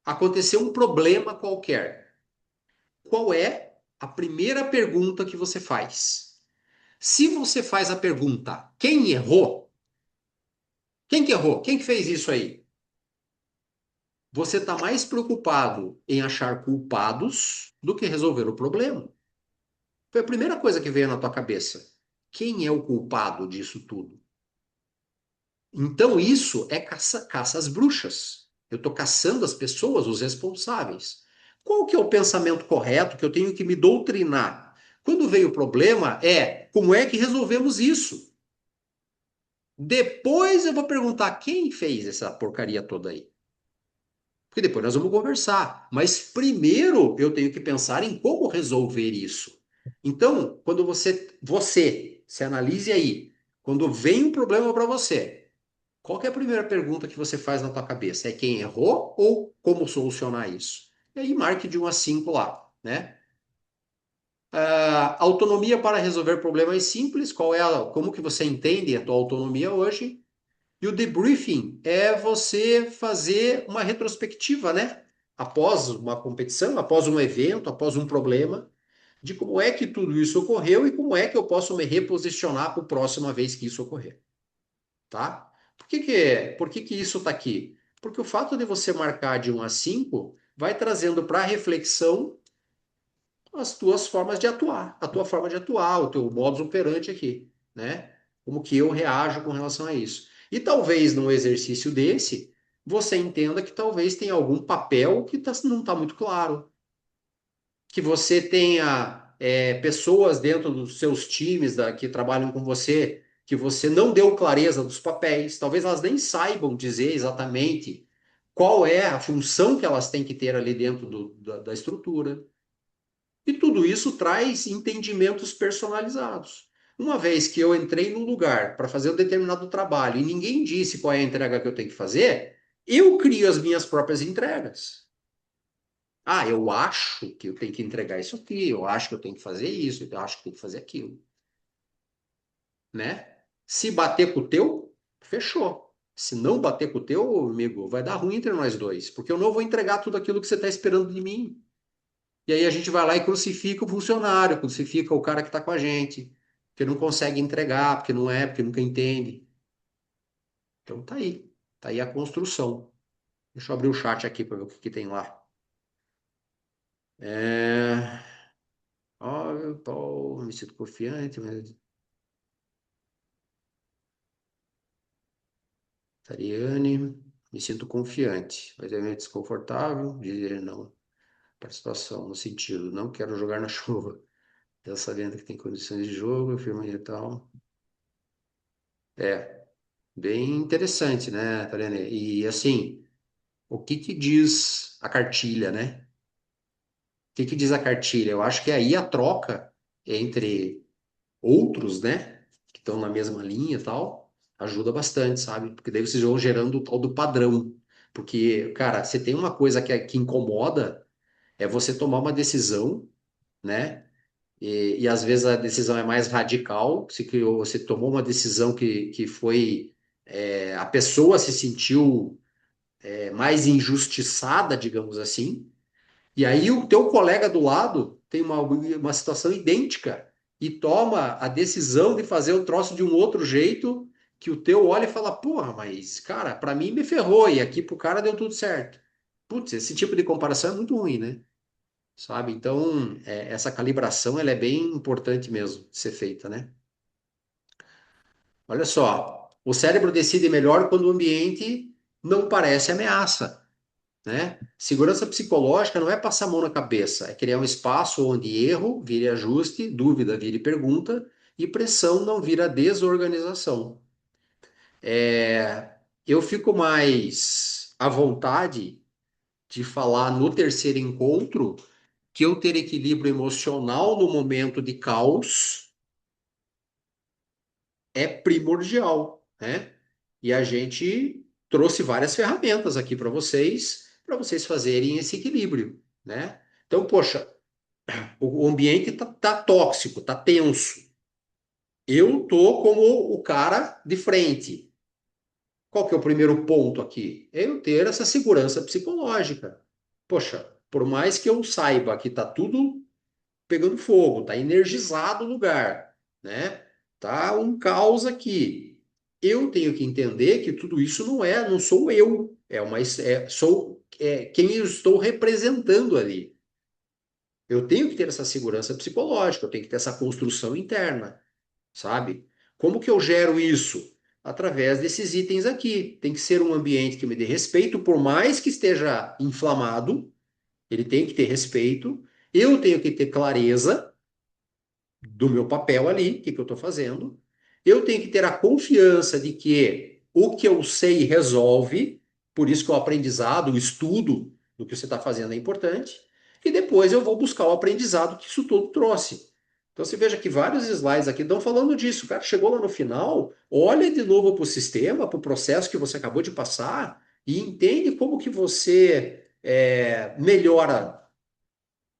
Aconteceu um problema qualquer. Qual é a primeira pergunta que você faz? Se você faz a pergunta, quem errou? Quem que errou? Quem que fez isso aí? Você está mais preocupado em achar culpados do que resolver o problema. Foi a primeira coisa que veio na tua cabeça. Quem é o culpado disso tudo? Então isso é caça às bruxas. Eu estou caçando as pessoas, os responsáveis. Qual que é o pensamento correto que eu tenho que me doutrinar? Quando veio o problema, como é que resolvemos isso? Depois eu vou perguntar quem fez essa porcaria toda aí. Porque depois nós vamos conversar. Mas primeiro eu tenho que pensar em como resolver isso. Então, quando se analise aí, quando vem um problema para você, qual que é a primeira pergunta que você faz na tua cabeça? É quem errou ou como solucionar isso? E aí marque de 1 a 5 lá, né? Autonomia para resolver problemas simples, como que você entende a tua autonomia hoje? E o debriefing é você fazer uma retrospectiva, né? Após uma competição, após um evento, após um problema, de como é que tudo isso ocorreu e como é que eu posso me reposicionar para a próxima vez que isso ocorrer, tá? Por que que isso está aqui? Porque o fato de você marcar de 1 a 5 vai trazendo para reflexão as tuas formas de atuar, a tua forma de atuar, o teu modus operandi aqui, né? Como que eu reajo com relação a isso. E talvez num exercício desse, você entenda que talvez tenha algum papel que não está muito claro, que você tenha pessoas dentro dos seus times que trabalham com você, que você não deu clareza dos papéis, talvez elas nem saibam dizer exatamente qual é a função que elas têm que ter ali dentro da estrutura. E tudo isso traz entendimentos personalizados. Uma vez que eu entrei num lugar para fazer um determinado trabalho e ninguém disse qual é a entrega que eu tenho que fazer, eu crio as minhas próprias entregas. Eu acho que eu tenho que entregar isso aqui, eu acho que eu tenho que fazer isso, eu acho que eu tenho que fazer aquilo, né? Se bater com o teu, fechou. Se não bater com o teu, amigo, vai dar ruim entre nós dois, porque eu não vou entregar tudo aquilo que você está esperando de mim. E aí a gente vai lá e crucifica o funcionário, crucifica o cara que está com a gente, que não consegue entregar, porque nunca entende. Então tá aí. Tá aí a construção. Deixa eu abrir o chat aqui para ver o que tem lá. É... Óbvio, Paul, me sinto confiante, mas... Tariane, me sinto confiante, mas é meio desconfortável dizer não para a situação, no sentido, não quero jogar na chuva. Já sabendo que tem condições de jogo, firma e tal. É, bem interessante, né, Tariane? E assim, o que que diz a cartilha, né? O que que diz a cartilha? Eu acho que aí a troca entre outros, né, que estão na mesma linha e tal, ajuda bastante, sabe? Porque daí vocês vão gerando o tal do padrão. Porque, cara, você tem uma coisa que incomoda, é você tomar uma decisão, né? E às vezes a decisão é mais radical. Você tomou uma decisão que foi. A pessoa se sentiu mais injustiçada, digamos assim. E aí o teu colega do lado tem uma situação idêntica e toma a decisão de fazer o troço de um outro jeito que o teu olha e fala, porra, mas, cara, para mim me ferrou e aqui pro cara deu tudo certo. Putz, esse tipo de comparação é muito ruim, né? Sabe? Então, essa calibração ela é bem importante mesmo de ser feita, né? Olha só, o cérebro decide melhor quando o ambiente não parece ameaça, né? Segurança psicológica não é passar a mão na cabeça, é criar um espaço onde erro vire ajuste, dúvida vire pergunta e pressão não vira desorganização. Eu fico mais à vontade de falar no terceiro encontro que eu ter equilíbrio emocional no momento de caos é primordial, né? E a gente trouxe várias ferramentas aqui para vocês fazerem esse equilíbrio, né? Então, poxa, o ambiente tá tóxico, tá tenso. Eu tô como o cara de frente. Qual que é o primeiro ponto aqui? É eu ter essa segurança psicológica. Poxa, por mais que eu saiba que tá tudo pegando fogo, tá energizado o lugar, né? Tá um caos aqui. Eu tenho que entender que tudo isso não sou eu, quem eu estou representando ali. Eu tenho que ter essa segurança psicológica, eu tenho que ter essa construção interna, sabe? Como que eu gero isso? Através desses itens aqui. Tem que ser um ambiente que me dê respeito, por mais que esteja inflamado, ele tem que ter respeito. Eu tenho que ter clareza do meu papel ali, o que que eu estou fazendo. Eu tenho que ter a confiança de que o que eu sei resolve, por isso que o aprendizado, o estudo do que você está fazendo é importante, e depois eu vou buscar o aprendizado que isso tudo trouxe. Então você veja que vários slides aqui estão falando disso. O cara chegou lá no final, olha de novo para o sistema, para o processo que você acabou de passar, e entende como que você melhora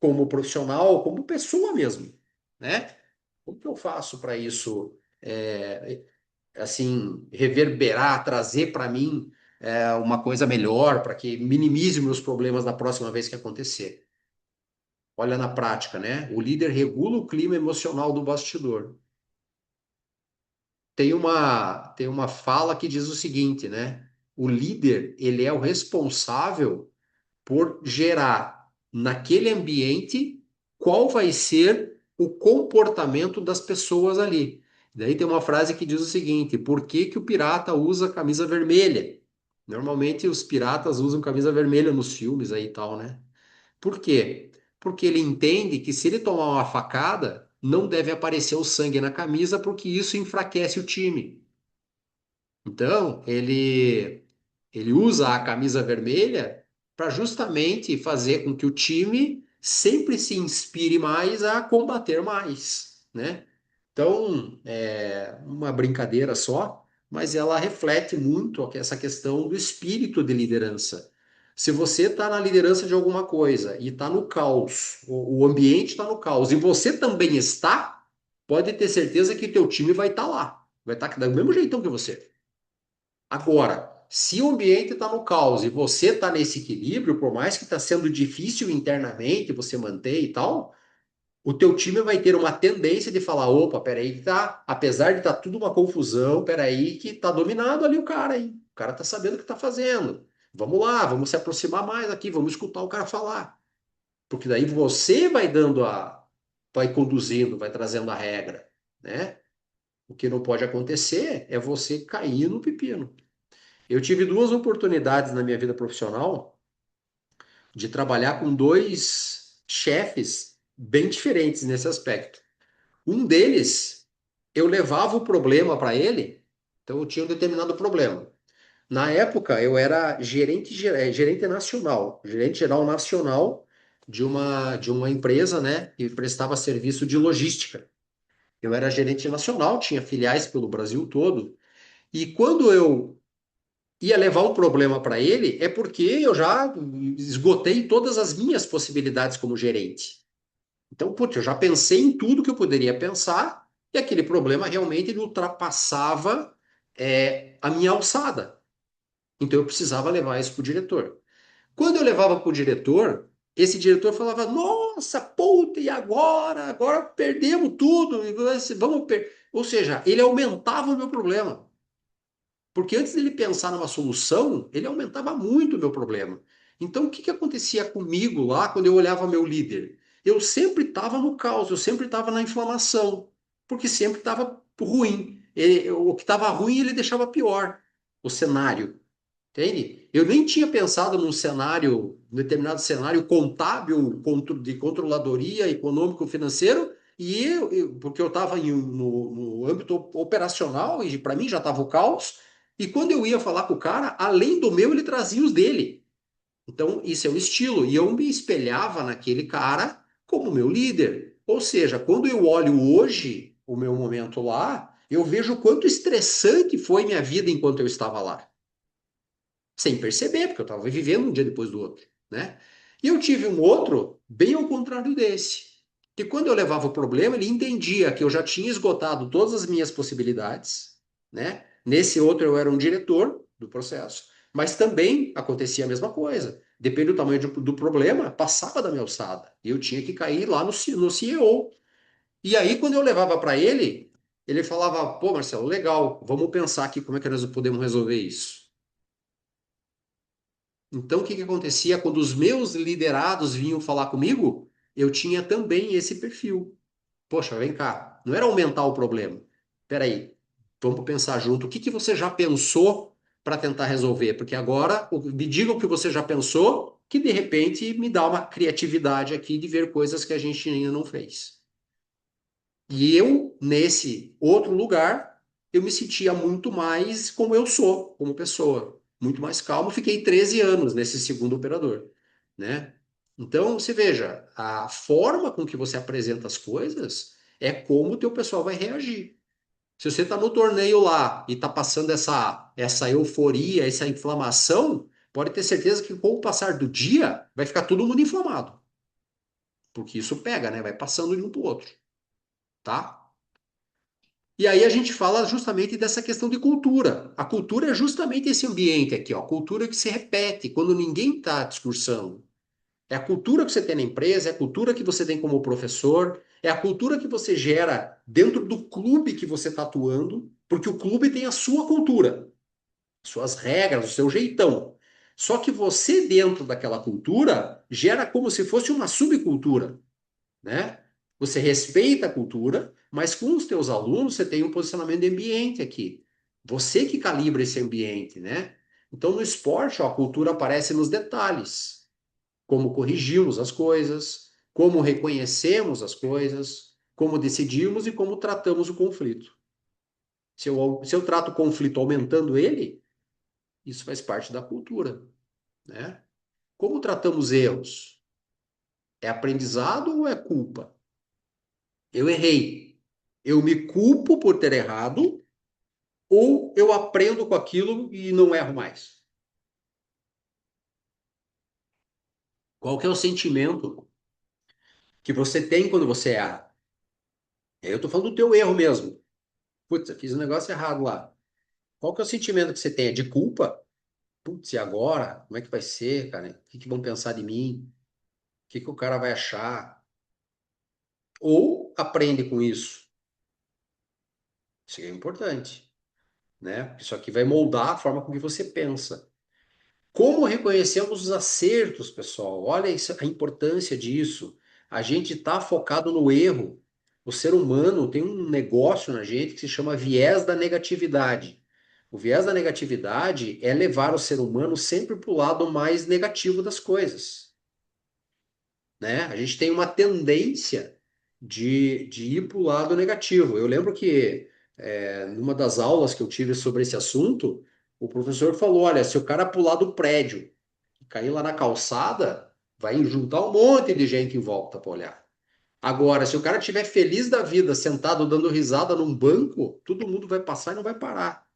como profissional, como pessoa mesmo, né? Como que eu faço para isso, assim, reverberar, trazer para mim uma coisa melhor, para que minimize meus problemas da próxima vez que acontecer? Olha na prática, né? O líder regula o clima emocional do bastidor. Tem uma fala que diz o seguinte, né? O líder, ele é o responsável por gerar naquele ambiente qual vai ser o comportamento das pessoas ali. Daí tem uma frase que diz o seguinte: por que que o pirata usa camisa vermelha? Normalmente os piratas usam camisa vermelha nos filmes aí e tal, né? Por quê? Porque ele entende que se ele tomar uma facada, não deve aparecer o sangue na camisa, porque isso enfraquece o time. Então, ele usa a camisa vermelha para justamente fazer com que o time sempre se inspire mais a combater mais, né? Então, é uma brincadeira só, mas ela reflete muito essa questão do espírito de liderança. Se você está na liderança de alguma coisa e está no caos, o ambiente está no caos, e você também está, pode ter certeza que teu time vai estar lá, vai estar do mesmo jeitão que você. Agora, se o ambiente está no caos e você está nesse equilíbrio, por mais que está sendo difícil internamente você manter e tal, o teu time vai ter uma tendência de falar, opa, peraí que tá, apesar de estar tudo uma confusão, peraí que tá dominado ali o cara, hein? O cara tá sabendo o que tá fazendo. Vamos lá, vamos se aproximar mais aqui, vamos escutar o cara falar. Porque daí você vai conduzindo, vai trazendo a regra, né? O que não pode acontecer é você cair no pepino. Eu tive duas oportunidades na minha vida profissional de trabalhar com dois chefes bem diferentes nesse aspecto. Um deles, eu levava o problema para ele, então eu tinha um determinado problema. Na época, eu era gerente nacional, gerente geral nacional de uma empresa, né, que prestava serviço de logística. Eu era gerente nacional, tinha filiais pelo Brasil todo, e quando eu ia levar um problema para ele, é porque eu já esgotei todas as minhas possibilidades como gerente. Então, putz, eu já pensei em tudo que eu poderia pensar e aquele problema realmente ele ultrapassava a minha alçada. Então, eu precisava levar isso para o diretor. Quando eu levava para o diretor, esse diretor falava: Nossa, puta, e agora? Agora perdemos tudo. Ou seja, ele aumentava o meu problema. Porque antes dele pensar numa solução, ele aumentava muito o meu problema. Então, o que que acontecia comigo lá quando eu olhava meu líder? Eu sempre estava no caos, eu sempre estava na inflamação, porque sempre estava ruim. O que estava ruim, ele deixava pior o cenário, entende? Eu nem tinha pensado num cenário, um determinado cenário contábil, de controladoria, econômico, financeiro, Porque eu estava no âmbito operacional e para mim já estava o caos. E quando eu ia falar com o cara, além do meu, ele trazia os dele. Então, isso é um estilo. E eu me espelhava naquele cara como meu líder. Ou seja, quando eu olho hoje o meu momento lá, eu vejo o quanto estressante foi minha vida enquanto eu estava lá. Sem perceber, porque eu estava vivendo um dia depois do outro, né? E eu tive um outro bem ao contrário desse. Que quando eu levava o problema, ele entendia que eu já tinha esgotado todas as minhas possibilidades, né? Nesse outro eu era um diretor do processo, mas também acontecia a mesma coisa. Depende do tamanho do problema, passava da minha alçada. E eu tinha que cair lá no CEO. E aí, quando eu levava para ele, ele falava: pô, Marcelo, legal, vamos pensar aqui como é que nós podemos resolver isso. Então, o que que acontecia quando os meus liderados vinham falar comigo? Eu tinha também esse perfil. Poxa, vem cá, não era aumentar o problema. Espera aí, vamos pensar junto. O que que você já pensou para tentar resolver? Porque agora me diga o que você já pensou, que de repente me dá uma criatividade aqui de ver coisas que a gente ainda não fez. E eu, nesse outro lugar, eu me sentia muito mais como eu sou, como pessoa. Muito mais calmo. Fiquei 13 anos nesse segundo operador, né? Então, você veja, a forma com que você apresenta as coisas é como o teu pessoal vai reagir. Se você está no torneio lá e está passando essa euforia, essa inflamação, pode ter certeza que com o passar do dia vai ficar todo mundo inflamado. Porque isso pega, né? Vai passando de um para o outro, tá? E aí a gente fala justamente dessa questão de cultura. A cultura é justamente esse ambiente aqui, ó, cultura que se repete quando ninguém está discursando. É a cultura que você tem na empresa, é a cultura que você tem como professor, é a cultura que você gera dentro do clube que você está atuando, porque o clube tem a sua cultura, suas regras, o seu jeitão. Só que você, dentro daquela cultura, gera como se fosse uma subcultura, né? Você respeita a cultura, mas com os teus alunos você tem um posicionamento de ambiente aqui. Você que calibra esse ambiente, né? Então no esporte, ó, a cultura aparece nos detalhes, como corrigimos as coisas, como reconhecemos as coisas, como decidimos e como tratamos o conflito. Se eu trato o conflito aumentando ele, isso faz parte da cultura, né? Como tratamos erros? É aprendizado ou é culpa? Eu errei. Eu me culpo por ter errado ou eu aprendo com aquilo e não erro mais? Qual que é o sentimento que você tem quando você erra? Eu estou falando do teu erro mesmo. Putz, eu fiz um negócio errado lá. Qual que é o sentimento que você tem? É de culpa? Putz, e agora? Como é que vai ser, cara? O que que vão pensar de mim? O que que o cara vai achar? Ou aprende com isso? Isso é importante, né? Isso aqui vai moldar a forma com que você pensa. Como reconhecemos os acertos, pessoal? Olha isso, a importância disso. A gente está focado no erro. O ser humano tem um negócio na gente que se chama viés da negatividade. O viés da negatividade é levar o ser humano sempre para o lado mais negativo das coisas, né? A gente tem uma tendência de ir para o lado negativo. Eu lembro que numa das aulas que eu tive sobre esse assunto, o professor falou: olha, se o cara pular do prédio cair lá na calçada, vai juntar um monte de gente em volta para olhar. Agora, se o cara estiver feliz da vida, sentado dando risada num banco, todo mundo vai passar e não vai parar.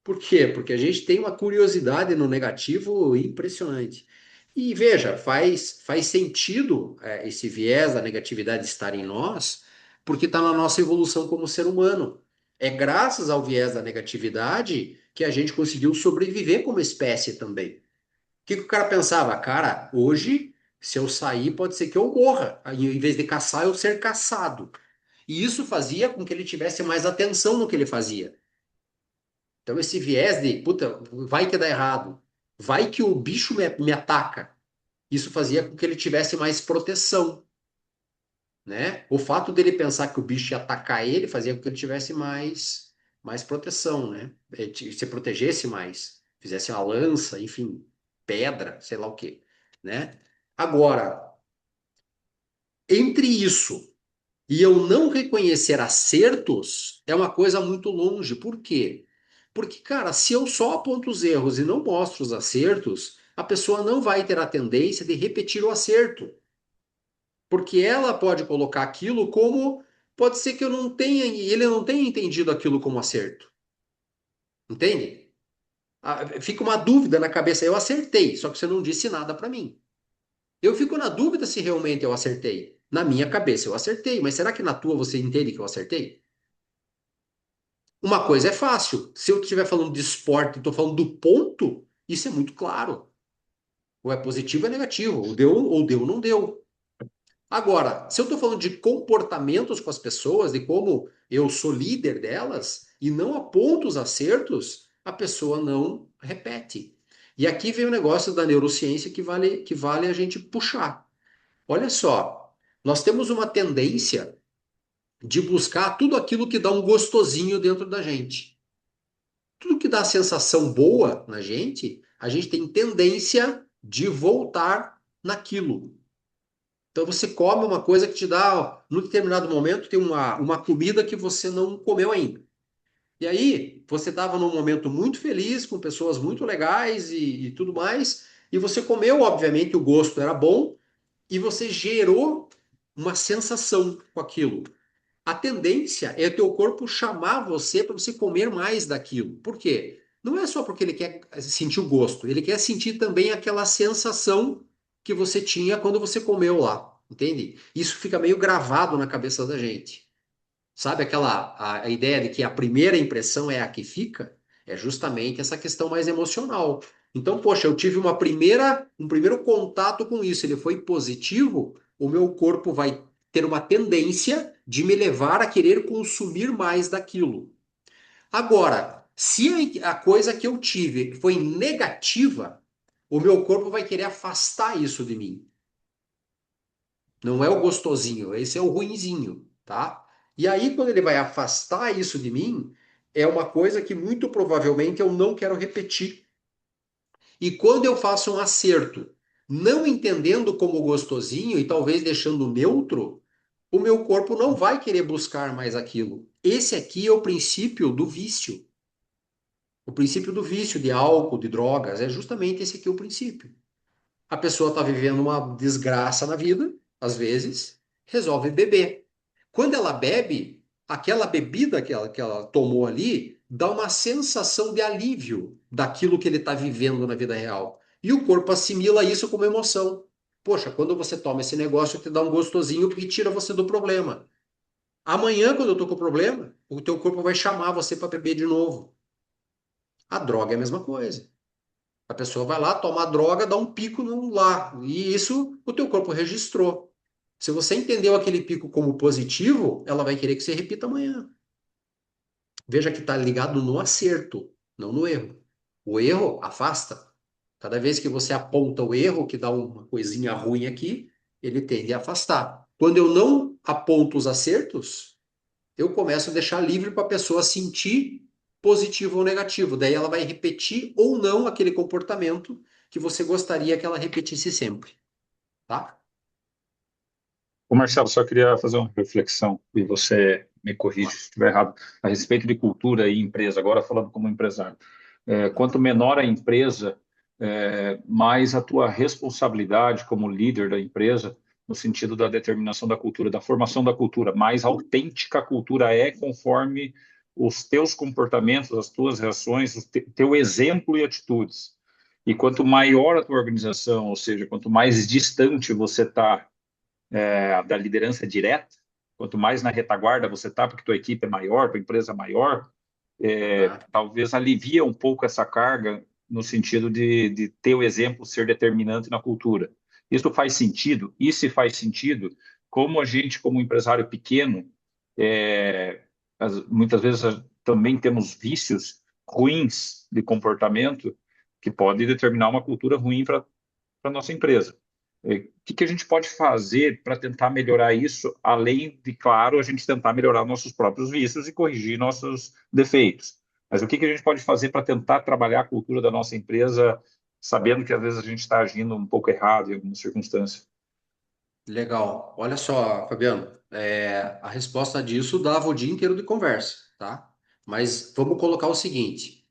Por quê? Porque a gente tem uma curiosidade no negativo impressionante. E veja, faz sentido esse viés da negatividade estar em nós, porque está na nossa evolução como ser humano. É graças ao viés da negatividade que a gente conseguiu sobreviver como espécie também. Que o cara pensava? Cara, hoje, se eu sair, pode ser que eu morra. Aí, em vez de caçar, eu ser caçado. E isso fazia com que ele tivesse mais atenção no que ele fazia. Então, esse viés de, puta, vai que dá errado, vai que o bicho me ataca. Isso fazia com que ele tivesse mais proteção, né? O fato dele pensar que o bicho ia atacar ele fazia com que ele tivesse mais proteção, né? Se protegesse mais, fizesse uma lança, enfim, pedra, sei lá o quê, né? Agora, entre isso E eu não reconhecer acertos é uma coisa muito longe. Por quê? Porque, cara, se eu só aponto os erros e não mostro os acertos, a pessoa não vai ter a tendência de repetir o acerto. Porque ela pode colocar aquilo como. Pode ser que eu não tenha, ele não tenha entendido aquilo como acerto. Entende? Fica uma dúvida na cabeça. Eu acertei, só que você não disse nada para mim. Eu fico na dúvida se realmente eu acertei. Na minha cabeça eu acertei, mas será que na tua você entende que eu acertei? Uma coisa é fácil. Se eu estiver falando de esporte e estou falando do ponto, isso é muito claro. Ou é positivo ou é negativo. Ou deu ou não deu. Agora, se eu estou falando de comportamentos com as pessoas, de como eu sou líder delas, e não aponto os acertos, a pessoa não repete. E aqui vem o negócio da neurociência que vale a gente puxar. Olha só, nós temos uma tendência de buscar tudo aquilo que dá um gostosinho dentro da gente. Tudo que dá sensação boa na gente, a gente tem tendência de voltar naquilo. Então você come uma coisa que te dá, ó, num determinado momento, tem uma comida que você não comeu ainda. E aí, você estava num momento muito feliz, com pessoas muito legais e tudo mais, e você comeu, obviamente, o gosto era bom, e você gerou uma sensação com aquilo. A tendência é o teu corpo chamar você para você comer mais daquilo. Por quê? Não é só porque ele quer sentir o gosto, ele quer sentir também aquela sensação que você tinha quando você comeu lá, entende? Isso fica meio gravado na cabeça da gente. Sabe aquela a ideia de que a primeira impressão é a que fica? É justamente essa questão mais emocional. Então, poxa, eu tive um primeiro contato com isso, ele foi positivo, o meu corpo vai ter uma tendência de me levar a querer consumir mais daquilo. Agora, se a coisa que eu tive foi negativa, o meu corpo vai querer afastar isso de mim. Não é o gostosinho, esse é o ruinzinho, tá? E aí, quando ele vai afastar isso de mim, é uma coisa que muito provavelmente eu não quero repetir. E quando eu faço um acerto, não entendendo como gostosinho e talvez deixando neutro, o meu corpo não vai querer buscar mais aquilo. Esse aqui é o princípio do vício. O princípio do vício de álcool, de drogas, é justamente esse aqui o princípio. A pessoa está vivendo uma desgraça na vida, às vezes, resolve beber. Quando ela bebe, aquela bebida que ela tomou ali dá uma sensação de alívio daquilo que ele está vivendo na vida real. E o corpo assimila isso como emoção. Poxa, quando você toma esse negócio, te dá um gostosinho porque tira você do problema. Amanhã, quando eu tô com o problema, o teu corpo vai chamar você para beber de novo. A droga é a mesma coisa. A pessoa vai lá, toma a droga, dá um pico no lá. E isso o teu corpo registrou. Se você entendeu aquele pico como positivo, ela vai querer que você repita amanhã. Veja que está ligado no acerto, não no erro. O erro afasta. Cada vez que você aponta o erro, que dá uma coisinha ruim aqui, ele tende a afastar. Quando eu não aponto os acertos, eu começo a deixar livre para a pessoa sentir positivo ou negativo. Daí ela vai repetir ou não aquele comportamento que você gostaria que ela repetisse sempre, tá? Ô Marcelo, só queria fazer uma reflexão e você me corrige se estiver errado a respeito de cultura e empresa. Agora falando como empresário, quanto menor a empresa, mais a tua responsabilidade como líder da empresa, no sentido da determinação da cultura, da formação da cultura, mais autêntica a cultura é conforme os teus comportamentos, as tuas reações, teu exemplo e atitudes. E quanto maior a tua organização, ou seja, quanto mais distante você está da liderança direta, quanto mais na retaguarda você está, porque tua equipe é maior, tua empresa é maior, Tá? talvez alivia um pouco essa carga no sentido de ter o exemplo ser determinante na cultura. Isso faz sentido? E se faz sentido, como a gente, como empresário pequeno, muitas vezes também temos vícios ruins de comportamento que pode determinar uma cultura ruim para a nossa empresa. O que a gente pode fazer para tentar melhorar isso, além de, claro, a gente tentar melhorar nossos próprios vícios e corrigir nossos defeitos? Mas o que a gente pode fazer para tentar trabalhar a cultura da nossa empresa, sabendo que às vezes a gente está agindo um pouco errado em alguma circunstância? Legal. Olha só, Fabiano. A resposta disso dava o dia inteiro de conversa, tá? Mas vamos colocar o seguinte: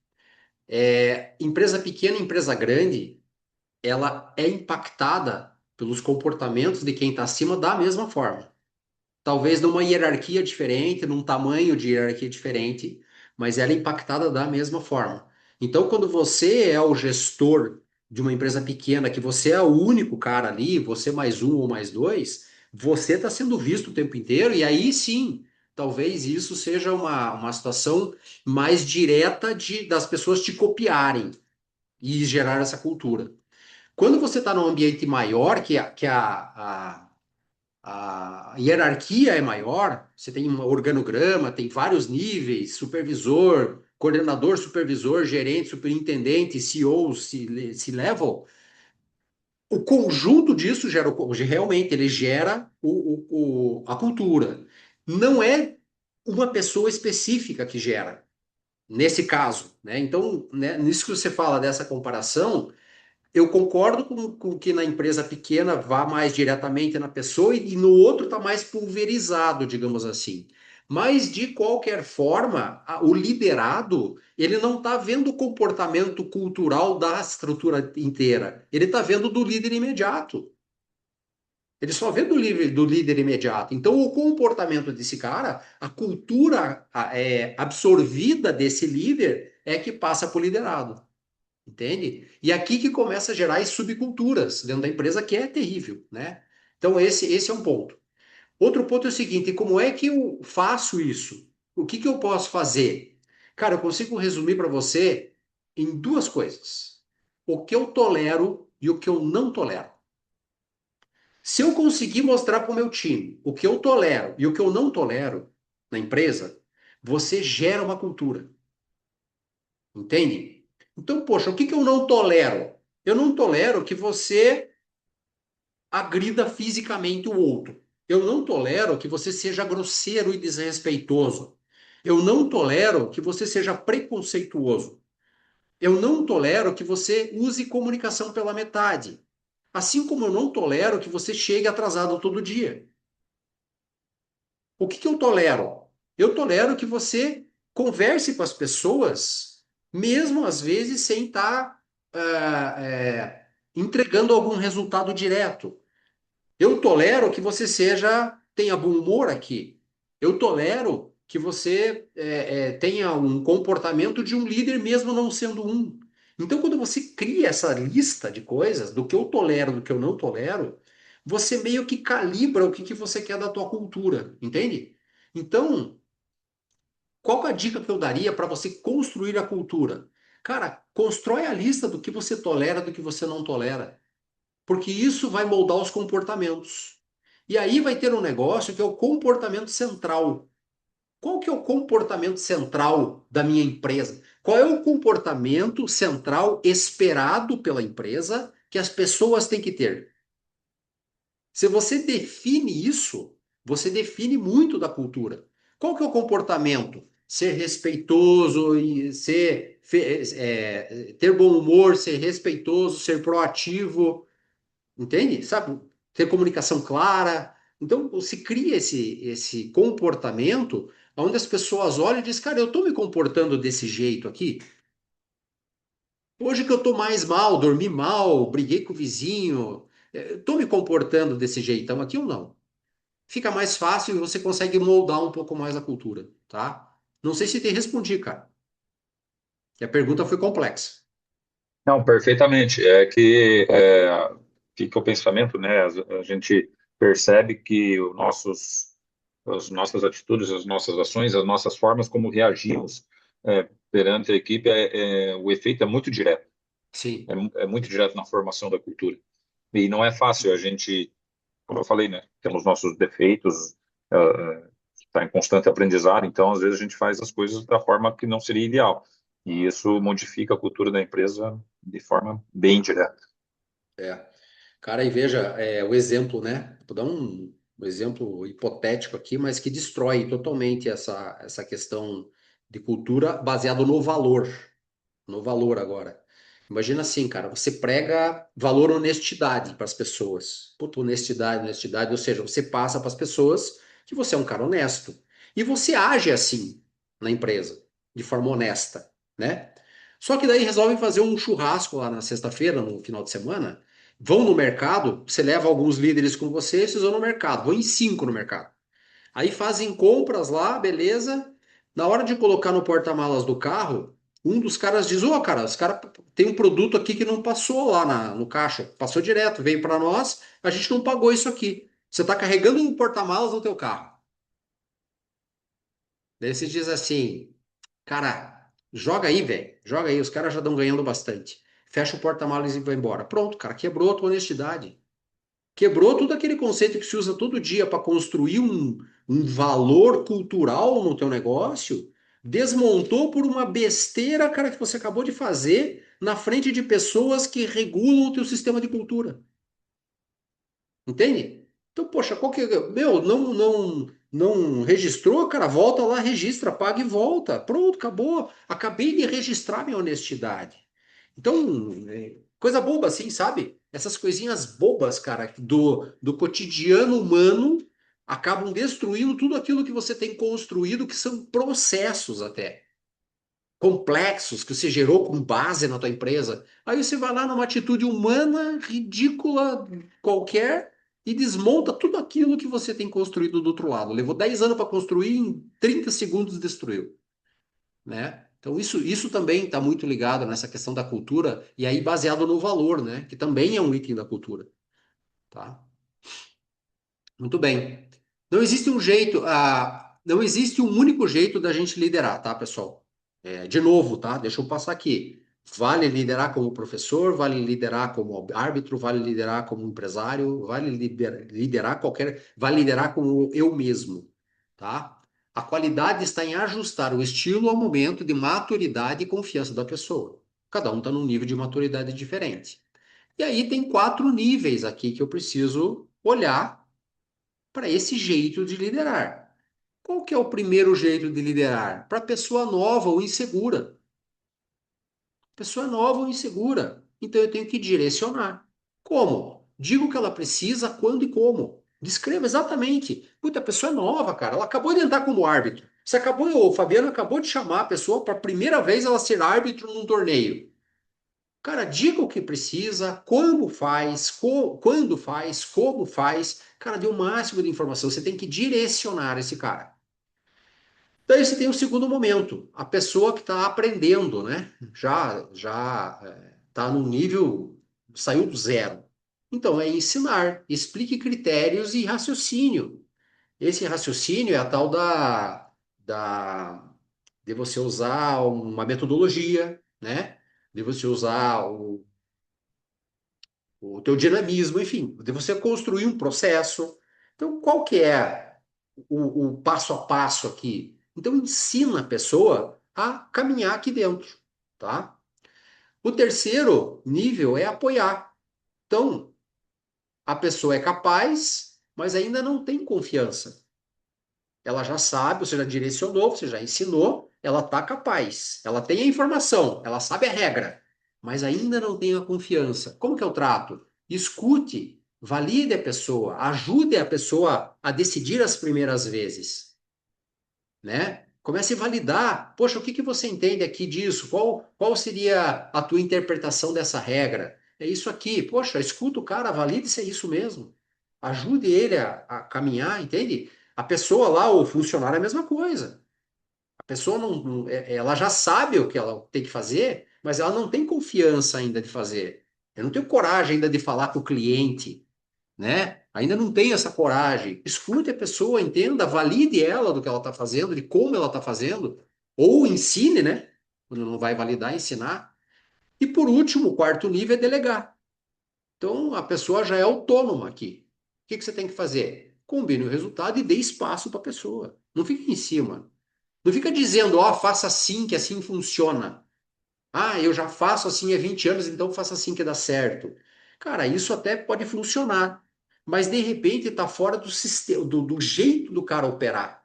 empresa pequena, empresa grande, ela é impactada pelos comportamentos de quem está acima da mesma forma. Talvez numa hierarquia diferente, num tamanho de hierarquia diferente, mas ela é impactada da mesma forma. Então, quando você é o gestor de uma empresa pequena, que você é o único cara ali, você mais um ou mais dois, você está sendo visto o tempo inteiro, e aí sim, talvez isso seja uma situação mais direta das pessoas te copiarem e gerar essa cultura. Quando você está num ambiente maior, a hierarquia é maior, você tem um organograma, tem vários níveis, supervisor, coordenador, supervisor, gerente, superintendente, CEO, C-level. O conjunto disso gera, realmente, ele gera a cultura. Não é uma pessoa específica que gera, nesse caso, né? Então, né, nisso que você fala dessa comparação, eu concordo com que na empresa pequena vá mais diretamente na pessoa e no outro está mais pulverizado, digamos assim. Mas, de qualquer forma, o liderado, ele não está vendo o comportamento cultural da estrutura inteira. Ele está vendo do líder imediato. Ele só vê do líder imediato. Então, o comportamento desse cara, a cultura absorvida desse líder é que passa para o liderado. Entende? E aqui que começa a gerar as subculturas dentro da empresa, que é terrível, né? Então, esse é um ponto. Outro ponto é o seguinte: como é que eu faço isso? O que eu posso fazer? Cara, eu consigo resumir para você em duas coisas: o que eu tolero e o que eu não tolero. Se eu conseguir mostrar para o meu time o que eu tolero e o que eu não tolero na empresa, você gera uma cultura. Entende? Então, poxa, o que eu não tolero? Eu não tolero que você agrida fisicamente o outro. Eu não tolero que você seja grosseiro e desrespeitoso. Eu não tolero que você seja preconceituoso. Eu não tolero que você use comunicação pela metade. Assim como eu não tolero que você chegue atrasado todo dia. O que eu tolero? Eu tolero que você converse com as pessoas, mesmo às vezes sem estar entregando algum resultado direto. Eu tolero que você tenha bom humor aqui. Eu tolero que você tenha um comportamento de um líder, mesmo não sendo um. Então, quando você cria essa lista de coisas, do que eu tolero, do que eu não tolero, você meio que calibra o que você quer da tua cultura, entende? Então, qual é a dica que eu daria para você construir a cultura? Cara, constrói a lista do que você tolera, do que você não tolera, porque isso vai moldar os comportamentos. E aí vai ter um negócio que é o comportamento central. Qual que é o comportamento central da minha empresa? Qual é o comportamento central esperado pela empresa que as pessoas têm que ter? Se você define isso, você define muito da cultura. Qual que é o comportamento? Ser respeitoso e ter bom humor, ser respeitoso, ser proativo, entende? Sabe? Ter comunicação clara. Então, se cria esse comportamento onde as pessoas olham e dizem, cara, eu estou me comportando desse jeito aqui. Hoje que eu estou mais mal, dormi mal, briguei com o vizinho, estou me comportando desse jeitão aqui ou não? Fica mais fácil e você consegue moldar um pouco mais a cultura, tá? Não sei se te respondi, cara, que a pergunta foi complexa. Não, perfeitamente. Fica o pensamento, né? A gente percebe que as nossas atitudes, as nossas ações, as nossas formas como reagimos perante a equipe, o efeito é muito direto, Sim, é muito direto na formação da cultura. E não é fácil, a gente, como eu falei, né? Temos nossos defeitos, está em constante aprendizado, então às vezes a gente faz as coisas da forma que não seria ideal. E isso modifica a cultura da empresa de forma bem direta. é. Cara, e veja, o exemplo, né? Vou dar um exemplo hipotético aqui, mas que destrói totalmente essa questão de cultura baseado no valor. No valor agora. Imagina assim, cara, você prega honestidade para as pessoas. Puta, honestidade, honestidade, ou seja, você passa para as pessoas que você é um cara honesto. E você age assim na empresa, de forma honesta, né? Só que daí resolvem fazer um churrasco lá na sexta-feira, no final de semana, vão no mercado, você leva alguns líderes com você, vocês vão no mercado, vão em cinco no mercado. Aí fazem compras lá, beleza. Na hora de colocar no porta-malas do carro, um dos caras diz: Ô, cara, os caras tem um produto aqui que não passou lá no caixa, passou direto, veio para nós, a gente não pagou isso aqui. Você está carregando um porta-malas no teu carro. Daí você diz assim: cara, joga aí, velho, joga aí, os caras já estão ganhando bastante. Fecha o porta-malas e vai embora. Pronto, cara, quebrou a tua honestidade. Quebrou todo aquele conceito que se usa todo dia para construir um valor cultural no teu negócio, desmontou por uma besteira, cara, que você acabou de fazer na frente de pessoas que regulam o teu sistema de cultura. Entende? Então, poxa, qual que, meu, não registrou, cara, volta lá, registra, paga e volta. Pronto, acabou. Acabei de registrar minha honestidade. Então, coisa boba assim, sabe? Essas coisinhas bobas, cara, do cotidiano humano acabam destruindo tudo aquilo que você tem construído, que são processos até complexos que você gerou com base na tua empresa. Aí você vai lá numa atitude humana, ridícula, qualquer, e desmonta tudo aquilo que você tem construído do outro lado. Levou 10 anos para construir, em 30 segundos destruiu, né? Então isso também está muito ligado nessa questão da cultura e aí baseado no valor, né? Que também é um item da cultura, tá? Muito bem. Não existe um jeito, não existe um único jeito da gente liderar, tá, pessoal? De novo, tá? Deixa eu passar aqui. Vale liderar como professor, vale liderar como árbitro, vale liderar como empresário, vale liderar qualquer, vale liderar como eu mesmo, tá? A qualidade está em ajustar o estilo ao momento de maturidade e confiança da pessoa. Cada um está num nível de maturidade diferente. E aí tem quatro níveis aqui que eu preciso olhar para esse jeito de liderar. Qual que é o primeiro jeito de liderar? Para pessoa nova ou insegura. Pessoa nova ou insegura. Então eu tenho que direcionar. Como? Digo o que ela precisa, quando e como. Descreva exatamente. Puta, a pessoa é nova, cara. Ela acabou de entrar como árbitro. Você acabou, o Fabiano acabou de chamar a pessoa para a primeira vez ela ser árbitro num torneio. Cara, diga o que precisa, como faz, quando faz, como faz. Cara, dê o máximo de informação. Você tem que direcionar esse cara. Daí você tem o segundo momento, a pessoa que está aprendendo, né? Já está no nível, saiu do zero. Então é ensinar, explique critérios e raciocínio. Esse raciocínio é a tal da de você usar uma metodologia, né? De você usar o teu dinamismo, enfim, de você construir um processo. Então, qual que é o passo a passo aqui? Então, ensina a pessoa a caminhar aqui dentro, tá? O terceiro nível é apoiar. Então, a pessoa é capaz, mas ainda não tem confiança. Ela já sabe, você já direcionou, você já ensinou, ela está capaz, ela tem a informação, ela sabe a regra, mas ainda não tem a confiança. Como que eu trato? Escute, valide a pessoa, ajude a pessoa a decidir as primeiras vezes, né? Comece a validar. Poxa, o que que você entende aqui disso? Qual seria a tua interpretação dessa regra? É isso aqui. Poxa, escuta o cara, valide se é isso mesmo. Ajude ele a caminhar, entende? A pessoa lá, o funcionário, é a mesma coisa. A pessoa ela já sabe o que ela tem que fazer, mas ela não tem confiança ainda de fazer. Eu não tenho coragem ainda de falar com o cliente, né? Ainda não tem essa coragem. Escute a pessoa, entenda, valide ela do que ela está fazendo, de como ela está fazendo, ou ensine, né? Quando não vai validar, ensinar. E por último, o quarto nível é delegar. Então a pessoa já é autônoma aqui. O que que você tem que fazer? Combine o resultado e dê espaço para a pessoa. Não fique em cima. Não fica dizendo, ó, faça assim, que assim funciona. Ah, eu já faço assim há 20 anos, então faça assim que dá certo. Cara, isso até pode funcionar, mas de repente está fora do sistema, do jeito do cara operar,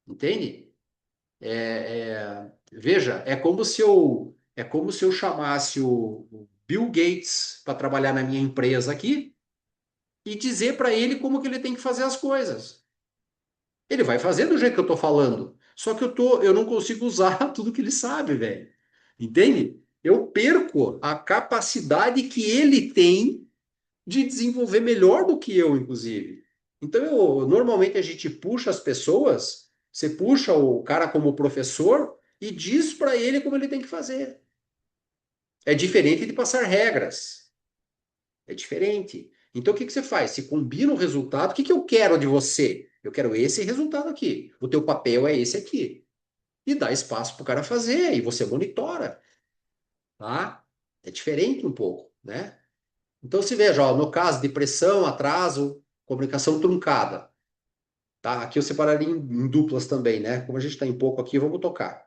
entende? Veja, é como se eu chamasse o Bill Gates para trabalhar na minha empresa aqui e dizer para ele como que ele tem que fazer as coisas. Ele vai fazer do jeito que eu tô falando. Só que eu não consigo usar tudo que ele sabe, velho. Entende? Eu perco a capacidade que ele tem de desenvolver melhor do que eu, inclusive. Então, normalmente a gente puxa as pessoas, você puxa o cara como professor e diz para ele como ele tem que fazer. É diferente de passar regras. É diferente. Então, o que que você faz? Você combina o resultado. O que que eu quero de você? Eu quero esse resultado aqui. O teu papel é esse aqui. E dá espaço para o cara fazer, e você monitora, tá? É diferente um pouco, né? Então, se veja, ó, no caso de pressão, atraso, comunicação truncada, tá? Aqui eu separaria em duplas também, né? Como a gente está em pouco aqui, vamos tocar.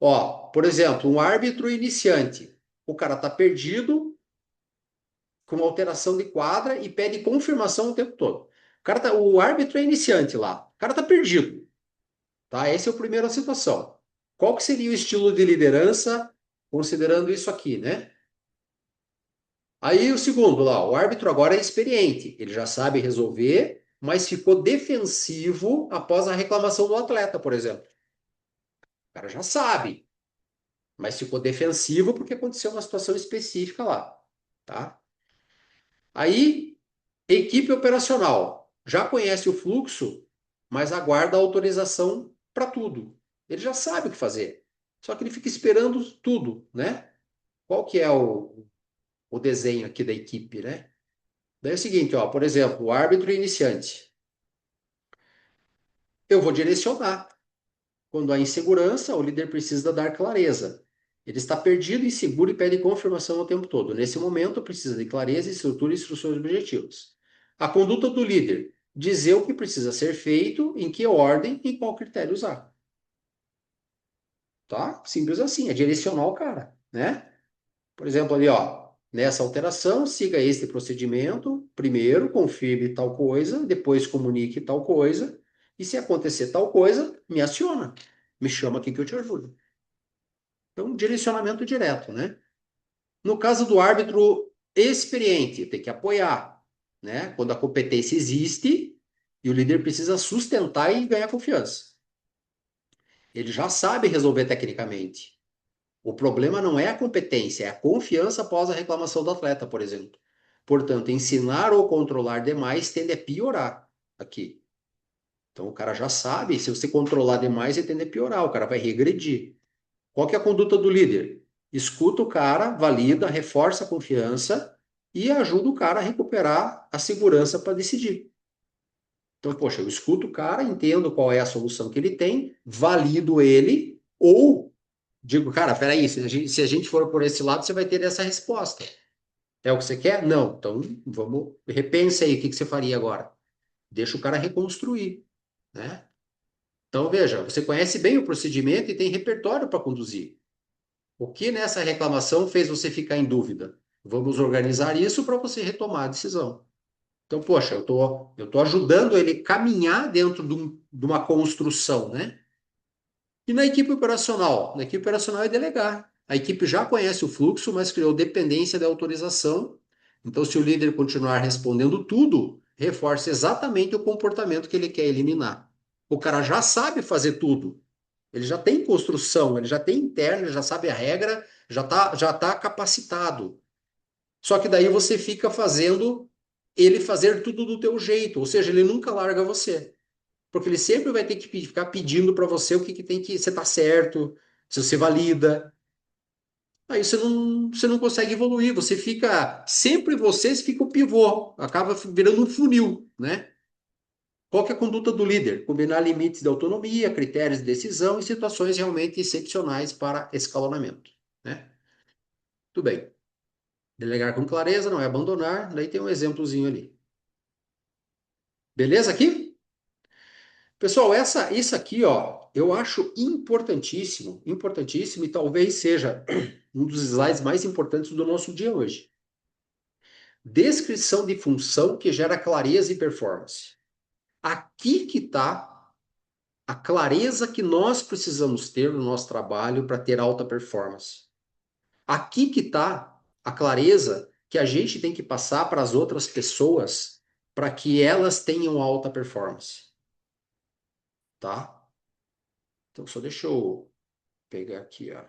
Ó, por exemplo, um árbitro iniciante. O cara tá perdido com uma alteração de quadra e pede confirmação o tempo todo. O árbitro é iniciante lá. O cara tá perdido, tá? Essa é a primeira situação. Qual que seria o estilo de liderança considerando isso aqui, né? Aí o segundo lá, o árbitro agora é experiente, ele já sabe resolver, mas ficou defensivo após a reclamação do atleta, por exemplo. O cara já sabe, mas ficou defensivo porque aconteceu uma situação específica lá, tá? Aí, equipe operacional, já conhece o fluxo, mas aguarda a autorização para tudo. Ele já sabe o que fazer, só que ele fica esperando tudo, né? Qual que é o desenho aqui da equipe, né? Daí é o seguinte, ó, por exemplo, o árbitro iniciante. Eu vou direcionar. Quando há insegurança, o líder precisa dar clareza. Ele está perdido, inseguro e pede confirmação o tempo todo. Nesse momento, precisa de clareza, estrutura e instruções objetivas. A conduta do líder. Dizer o que precisa ser feito, em que ordem e qual critério usar. Tá? Simples assim, é direcionar o cara, né? Por exemplo, ali, ó, nessa alteração, siga este procedimento. Primeiro, confirme tal coisa, depois comunique tal coisa, e se acontecer tal coisa, me aciona. Me chama aqui que eu te ajudo. Então, direcionamento direto, né? No caso do árbitro experiente, tem que apoiar, né? Quando a competência existe e o líder precisa sustentar e ganhar confiança. Ele já sabe resolver tecnicamente. O problema não é a competência, é a confiança após a reclamação do atleta, por exemplo. Portanto, ensinar ou controlar demais tende a piorar aqui. Então, o cara já sabe, se você controlar demais, ele tende a piorar, o cara vai regredir. Qual que é a conduta do líder? Escuta o cara, valida, reforça a confiança e ajuda o cara a recuperar a segurança para decidir. Então, poxa, eu escuto o cara, entendo qual é a solução que ele tem, valido ele, ou digo, cara, peraí, se a gente for por esse lado, você vai ter essa resposta. É o que você quer? Não. Então, vamos, repensa aí, o que que você faria agora? Deixa o cara reconstruir, né? Então, veja, você conhece bem o procedimento e tem repertório para conduzir. O que nessa reclamação fez você ficar em dúvida? Vamos organizar isso para você retomar a decisão. Então, poxa, eu tô ajudando ele a caminhar dentro de uma construção, né? E na equipe operacional? Na equipe operacional é delegar. A equipe já conhece o fluxo, mas criou dependência da autorização. Então, se o líder continuar respondendo tudo, reforça exatamente o comportamento que ele quer eliminar. O cara já sabe fazer tudo. Ele já tem construção, ele já tem interno, ele já sabe a regra, já tá capacitado. Só que daí você fica fazendo ele fazer tudo do teu jeito, ou seja, ele nunca larga você. Porque ele sempre vai ter que ficar pedindo para você o que tem que você tá certo, se você valida. Aí você não consegue evoluir, você fica, sempre você fica o pivô, acaba virando um funil, né? Qual que é a conduta do líder? Combinar limites de autonomia, critérios de decisão e situações realmente excepcionais para escalonamento, né? Tudo bem. Delegar com clareza, não é abandonar, daí tem um exemplozinho ali. Beleza aqui? Pessoal, isso aqui, ó, eu acho importantíssimo, importantíssimo e talvez seja um dos slides mais importantes do nosso dia hoje. Descrição de função que gera clareza e performance. Aqui que está a clareza que nós precisamos ter no nosso trabalho para ter alta performance. Aqui que está a clareza que a gente tem que passar para as outras pessoas para que elas tenham alta performance. tá? Então, só deixa eu pegar aqui, ó.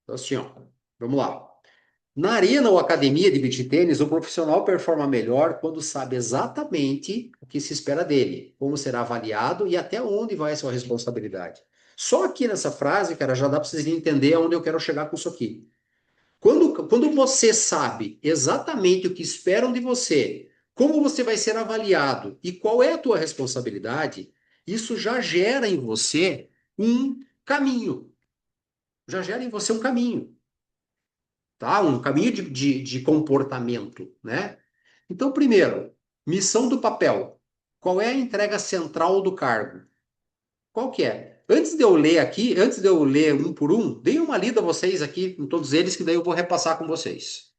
Então, assim, ó, vamos lá. Na arena ou academia de beach tênis, o profissional performa melhor quando sabe exatamente o que se espera dele, como será avaliado e até onde vai a sua responsabilidade. Só aqui nessa frase, cara, já dá para vocês entender aonde eu quero chegar com isso aqui. Quando você sabe exatamente o que esperam de você, como você vai ser avaliado e qual é a tua responsabilidade, isso já gera em você um caminho. Já gera em você um caminho, tá? Um caminho de comportamento, né? Então, primeiro, missão do papel. Qual é a entrega central do cargo? Qual que é? Antes de eu ler aqui, antes de eu ler um por um, deem uma lida vocês aqui em todos eles, que daí eu vou repassar com vocês.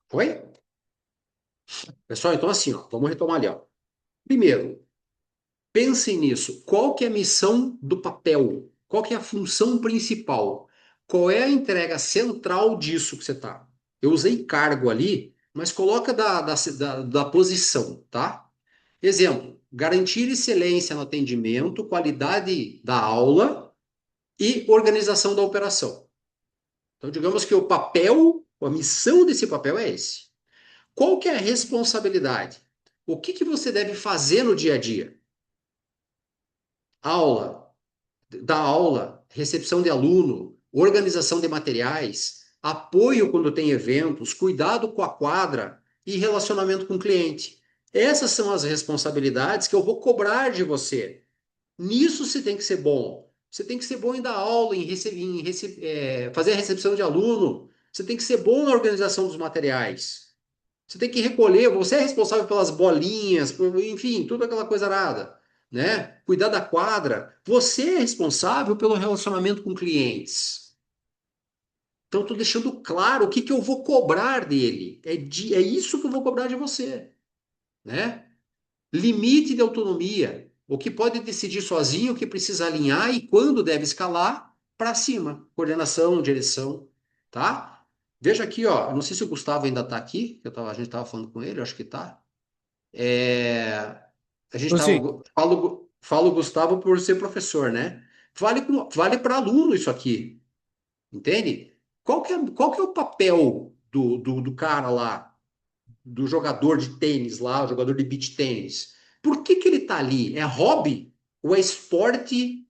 Foi? Pessoal, então assim, ó, vamos retomar ali, ó. Primeiro, pensem nisso. Qual que é a missão do papel? Qual que é a função principal? Qual é a entrega central disso que você tá? Eu usei cargo ali, mas coloca da posição, tá? Exemplo, garantir excelência no atendimento, qualidade da aula e organização da operação. Então, digamos que o papel, a missão desse papel é esse. Qual que é a responsabilidade? O que que você deve fazer no dia a dia? Aula, dar aula, recepção de aluno, organização de materiais, apoio quando tem eventos, cuidado com a quadra e relacionamento com o cliente. Essas são as responsabilidades que eu vou cobrar de você. Nisso você tem que ser bom. Você tem que ser bom em dar aula, fazer a recepção de aluno. Você tem que ser bom na organização dos materiais. Você tem que recolher, você é responsável pelas bolinhas, enfim, toda aquela coisa arada, né? Cuidar da quadra. Você é responsável pelo relacionamento com clientes. Então, estou deixando claro o que que eu vou cobrar dele. É isso que eu vou cobrar de você, né? Limite de autonomia. O que pode decidir sozinho, o que precisa alinhar e quando deve escalar para cima. Coordenação, direção, tá? Veja aqui, ó. Eu não sei se o Gustavo ainda está aqui, a gente estava falando com ele, eu acho que está. É, a gente Então, assim, tava, falo Gustavo por ser professor, né? Vale para aluno isso aqui, entende? Qual que é o papel do cara lá, do jogador de tênis lá, o jogador de beach tênis? Por que que ele tá ali? É hobby ou é esporte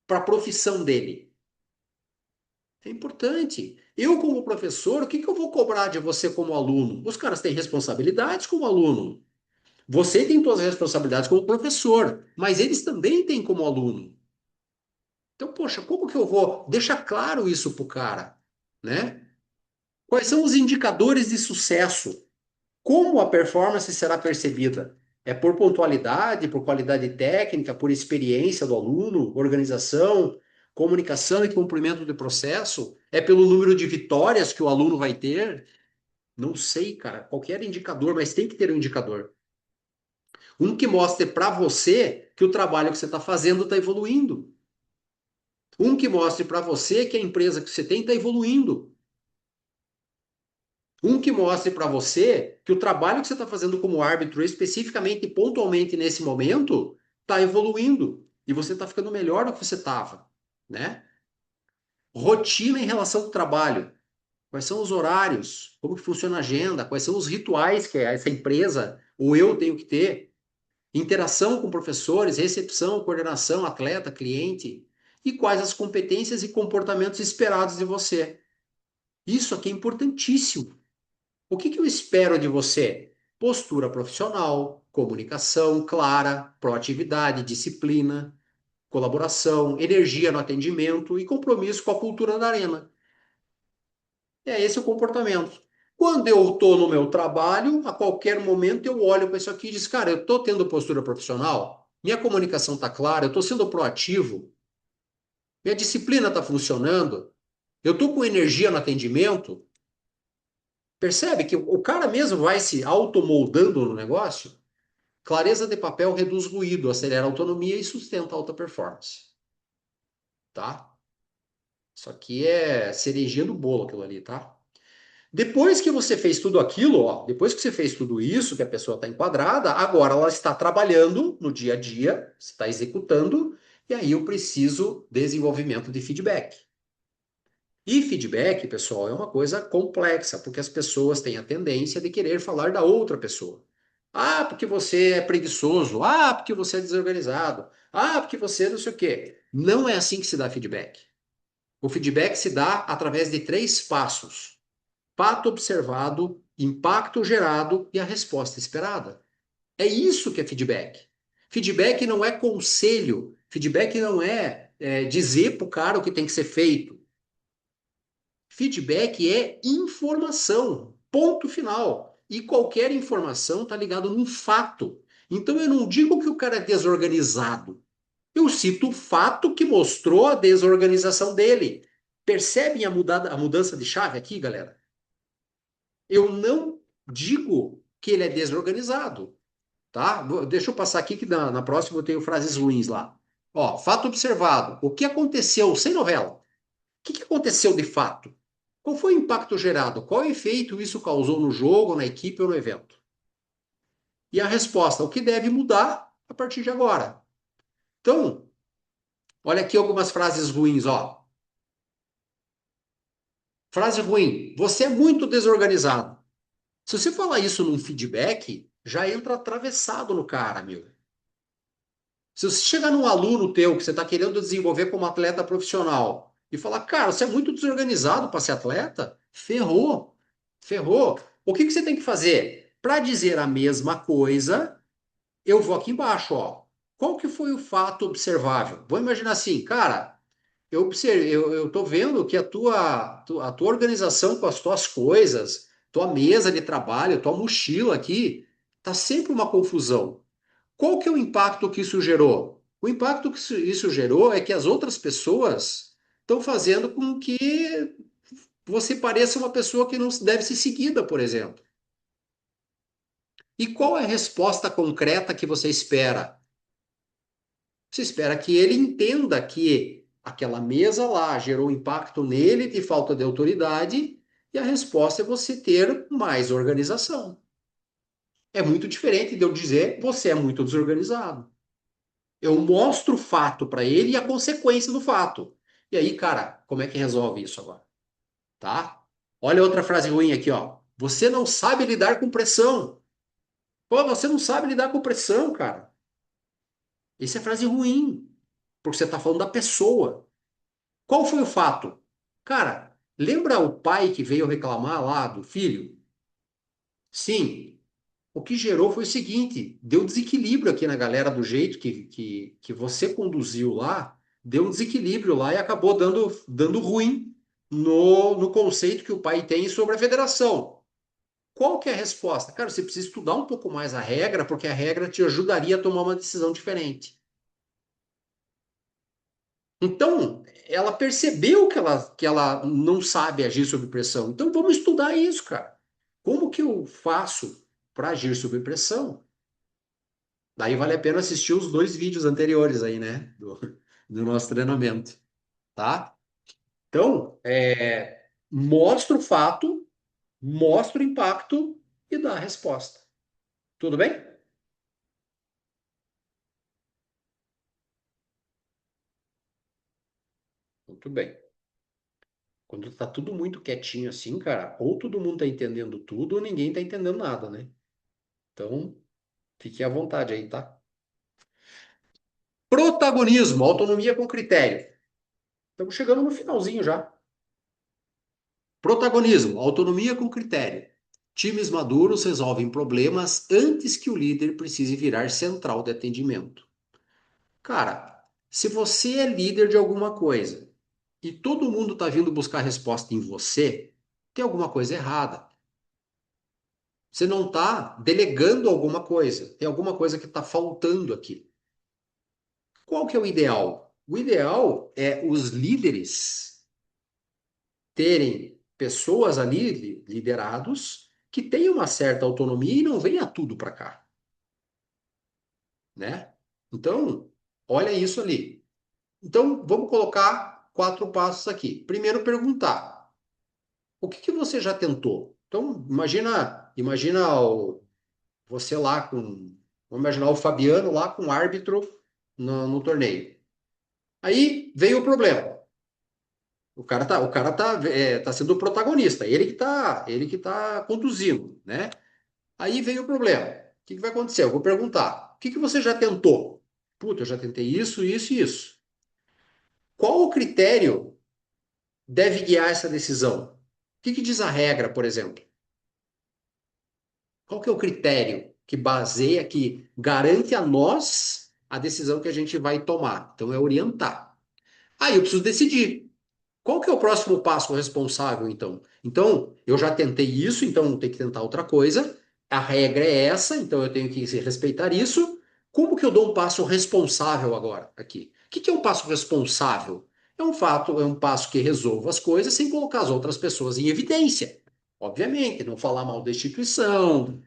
para a profissão dele? É importante. Eu, como professor, o que que eu vou cobrar de você como aluno? Os caras têm responsabilidades como aluno. Você tem suas responsabilidades como professor, mas eles também têm como aluno. Então, poxa, como que eu vou deixar claro isso para o cara, né? Quais são os indicadores de sucesso? Como a performance será percebida? É por pontualidade, por qualidade técnica, por experiência do aluno, organização, comunicação e cumprimento do processo? É pelo número de vitórias que o aluno vai ter? Não sei, cara. Qualquer indicador, mas tem que ter um indicador. Um que mostre para você que o trabalho que você está fazendo está evoluindo. Um que mostre para você que a empresa que você tem está evoluindo. Um que mostre para você que o trabalho que você está fazendo como árbitro, especificamente e pontualmente nesse momento, está evoluindo. E você está ficando melhor do que você estava. Né? Rotina em relação ao trabalho. Quais são os horários? Como que funciona a agenda? Quais são os rituais que essa empresa ou eu tenho que ter? Interação com professores, recepção, coordenação, atleta, cliente, e quais as competências e comportamentos esperados de você. Isso aqui é importantíssimo. O que que eu espero de você? Postura profissional, comunicação clara, proatividade, disciplina, colaboração, energia no atendimento e compromisso com a cultura da arena. É esse o comportamento. Quando eu estou no meu trabalho, a qualquer momento eu olho para isso aqui e digo, cara, eu estou tendo postura profissional, minha comunicação está clara, eu estou sendo proativo, minha disciplina está funcionando, eu estou com energia no atendimento. Percebe que o cara mesmo vai se automoldando no negócio? Clareza de papel reduz ruído, acelera a autonomia e sustenta a alta performance. Tá? Isso aqui é cerejinha do bolo, aquilo ali, tá? Depois que você fez tudo aquilo, ó, depois que você fez tudo isso, que a pessoa está enquadrada, agora ela está trabalhando no dia a dia, está executando, e aí eu preciso desenvolvimento de feedback. E feedback, pessoal, é uma coisa complexa, porque as pessoas têm a tendência de querer falar da outra pessoa. Ah, porque você é preguiçoso. Ah, porque você é desorganizado. Ah, porque você não sei o quê. Não é assim que se dá feedback. O feedback se dá através de três passos: fato observado, impacto gerado e a resposta esperada. É isso que é feedback. Feedback não é conselho. Feedback não é dizer para o cara o que tem que ser feito. Feedback é informação. Ponto final. E qualquer informação está ligada num fato. Então eu não digo que o cara é desorganizado. Eu cito o fato que mostrou a desorganização dele. Percebem a mudança de chave aqui, galera? Eu não digo que ele é desorganizado, tá? Deixa eu passar aqui que na próxima eu tenho frases ruins lá. Ó, fato observado. O que aconteceu sem novela? O que aconteceu de fato? Qual foi o impacto gerado? Qual efeito isso causou no jogo, na equipe ou no evento? E a resposta, o que deve mudar a partir de agora? Então, olha aqui algumas frases ruins, ó. Frase ruim, você é muito desorganizado. Se você falar isso num feedback, já entra atravessado no cara, meu. Se você chegar num aluno teu que você está querendo desenvolver como atleta profissional e falar, cara, você é muito desorganizado para ser atleta, ferrou. Ferrou. O que que você tem que fazer? Para dizer a mesma coisa, eu vou aqui embaixo, ó. Qual que foi o fato observável? Vou imaginar assim, cara, eu tô vendo que a tua organização com as tuas coisas, tua mesa de trabalho, tua mochila aqui, tá sempre uma confusão. Qual que é o impacto que isso gerou? O impacto que isso gerou é que as outras pessoas estão fazendo com que você pareça uma pessoa que não deve ser seguida, por exemplo. E qual é a resposta concreta que você espera? Você espera que ele entenda que aquela mesa lá gerou impacto nele de falta de autoridade, e a resposta é você ter mais organização. É muito diferente de eu dizer você é muito desorganizado. Eu mostro o fato para ele e a consequência do fato. E aí, cara, como é que resolve isso agora? Tá? Olha outra frase ruim aqui, ó. Você não sabe lidar com pressão. Pô, você não sabe lidar com pressão, cara. Isso é frase ruim, porque você está falando da pessoa. Qual foi o fato? Cara, lembra o pai que veio reclamar lá do filho? Sim. O que gerou foi o seguinte: deu desequilíbrio aqui na galera do jeito que você conduziu lá, deu um desequilíbrio lá e acabou dando ruim no conceito que o pai tem sobre a federação. Qual que é a resposta? Cara, você precisa estudar um pouco mais a regra, porque a regra te ajudaria a tomar uma decisão diferente. Então, ela percebeu que ela não sabe agir sob pressão. Então, vamos estudar isso, cara. Como que eu faço para agir sob pressão? Daí vale a pena assistir os dois vídeos anteriores aí, né? Do nosso treinamento, tá? Então, mostra o fato, mostra o impacto e dá a resposta. Tudo bem? Muito bem. Quando tá tudo muito quietinho assim, cara, ou todo mundo tá entendendo tudo, ou ninguém tá entendendo nada, né? Então, fique à vontade aí, tá? Protagonismo, autonomia com critério. Estamos chegando no finalzinho já. Protagonismo, autonomia com critério. Times maduros resolvem problemas antes que o líder precise virar central de atendimento. Cara, se você é líder de alguma coisa e todo mundo está vindo buscar resposta em você, tem alguma coisa errada. Você não está delegando alguma coisa. Tem alguma coisa que está faltando aqui. Qual que é o ideal? O ideal é os líderes terem pessoas ali, liderados, que tenham uma certa autonomia e não venha tudo para cá, né? Então, olha isso ali. Então, vamos colocar 4 passos aqui. Primeiro, perguntar: o que que você já tentou? Então, você lá com, vamos imaginar o Fabiano lá com o árbitro no torneio. Aí veio o problema. O cara tá sendo o protagonista, ele que tá conduzindo, né? Aí veio o problema. O que que vai acontecer? Eu vou perguntar: o que que você já tentou? Puta, eu já tentei isso, isso e isso. Qual o critério deve guiar essa decisão? O que que diz a regra, por exemplo? Qual que é o critério que baseia, que garante a nós a decisão que a gente vai tomar? Então é orientar. Aí eu preciso decidir. Qual que é o próximo passo responsável, então? Então, eu já tentei isso, então tem que tentar outra coisa. A regra é essa, então eu tenho que respeitar isso. Como que eu dou um passo responsável agora aqui? O que que é um passo responsável? É um passo que resolva as coisas sem colocar as outras pessoas em evidência. Obviamente, não falar mal da instituição,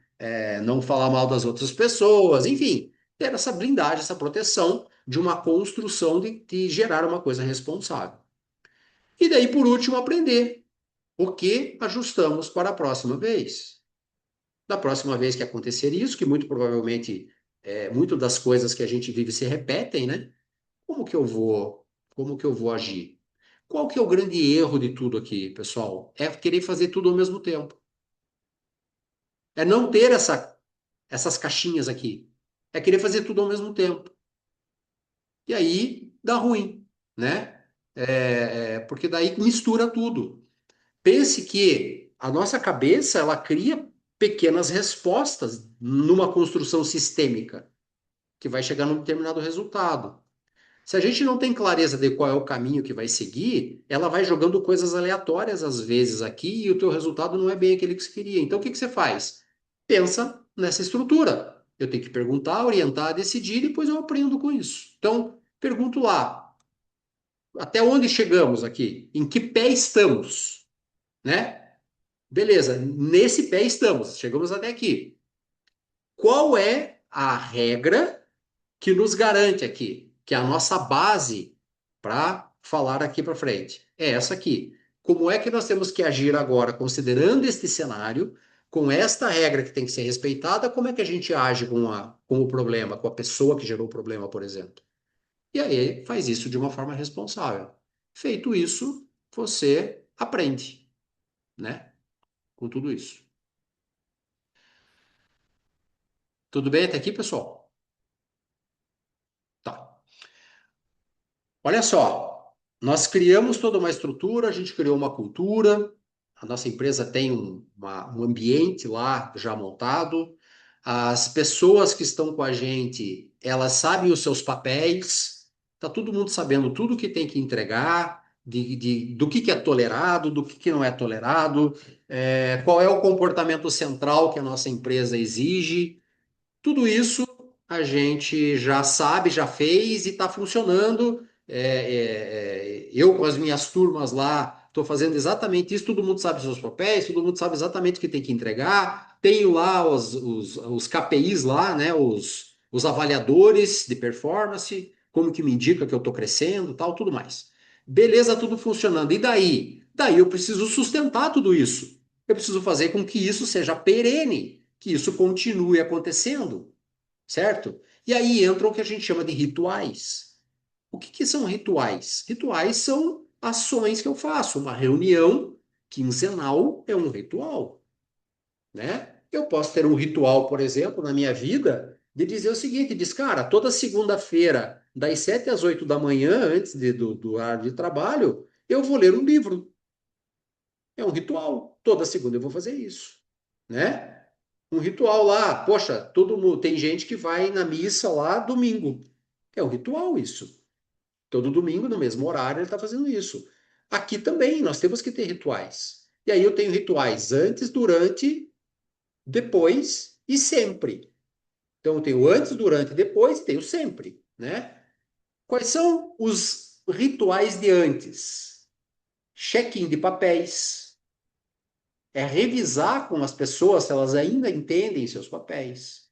não falar mal das outras pessoas, enfim, ter essa blindagem, essa proteção de uma construção de gerar uma coisa responsável. E daí, por último, aprender o que ajustamos para a próxima vez. Da próxima vez que acontecer isso, que muito provavelmente muito das coisas que a gente vive se repetem, né? Como que eu vou, como que eu vou agir? Qual que é o grande erro de tudo aqui, pessoal? É querer fazer tudo ao mesmo tempo. É não ter essas caixinhas aqui. É querer fazer tudo ao mesmo tempo. E aí dá ruim, né? Porque daí mistura tudo. Pense que a nossa cabeça, ela cria pequenas respostas numa construção sistêmica que vai chegar num determinado resultado. Se a gente não tem clareza de qual é o caminho que vai seguir, ela vai jogando coisas aleatórias às vezes aqui e o teu resultado não é bem aquele que você queria. Então, o que que você faz? Pensa nessa estrutura. Eu tenho que perguntar, orientar, decidir e depois eu aprendo com isso. Então, pergunto lá, até onde chegamos aqui? Em que pé estamos? Né? Beleza, nesse pé estamos, chegamos até aqui. Qual é a regra que nos garante aqui, que é a nossa base para falar aqui para frente? É essa aqui. Como é que nós temos que agir agora, considerando este cenário, com esta regra que tem que ser respeitada, como é que a gente age com o problema, com a pessoa que gerou o problema, por exemplo? E aí faz isso de uma forma responsável. Feito isso, você aprende, né? Com tudo isso. Tudo bem até aqui, pessoal? Tá. Olha só, nós criamos toda uma estrutura, a gente criou uma cultura, a nossa empresa tem um ambiente lá já montado, as pessoas que estão com a gente, elas sabem os seus papéis, tá todo mundo sabendo tudo que tem que entregar, do que é tolerado, do que não é tolerado, qual é o comportamento central que a nossa empresa exige. Tudo isso a gente já sabe, já fez e está funcionando. Eu com as minhas turmas lá estou fazendo exatamente isso. Todo mundo sabe os seus papéis, todo mundo sabe exatamente o que tem que entregar. Tenho lá os KPIs lá, né? Os avaliadores de performance, como que me indica que eu estou crescendo, tal, tudo mais. Beleza, tudo funcionando. E daí? Daí eu preciso sustentar tudo isso. Eu preciso fazer com que isso seja perene, que isso continue acontecendo, certo? E aí entra o que a gente chama de rituais. O que que são rituais? Rituais são ações que eu faço. Uma reunião quinzenal é um ritual, né? Eu posso ter um ritual, por exemplo, na minha vida, de dizer o seguinte: diz, cara, toda segunda-feira, das 7 às 8 da manhã, antes do horário de trabalho, eu vou ler um livro. É um ritual. Toda segunda eu vou fazer isso. né? Um ritual lá, poxa, todo mundo, tem gente que vai na missa lá domingo. É um ritual isso. Todo domingo, no mesmo horário, ele está fazendo isso. Aqui também, nós temos que ter rituais. E aí eu tenho rituais antes, durante, depois e sempre. Então eu tenho antes, durante e depois, e tenho sempre, né? Quais são os rituais de antes? Check-in de papéis. É revisar com as pessoas se elas ainda entendem seus papéis.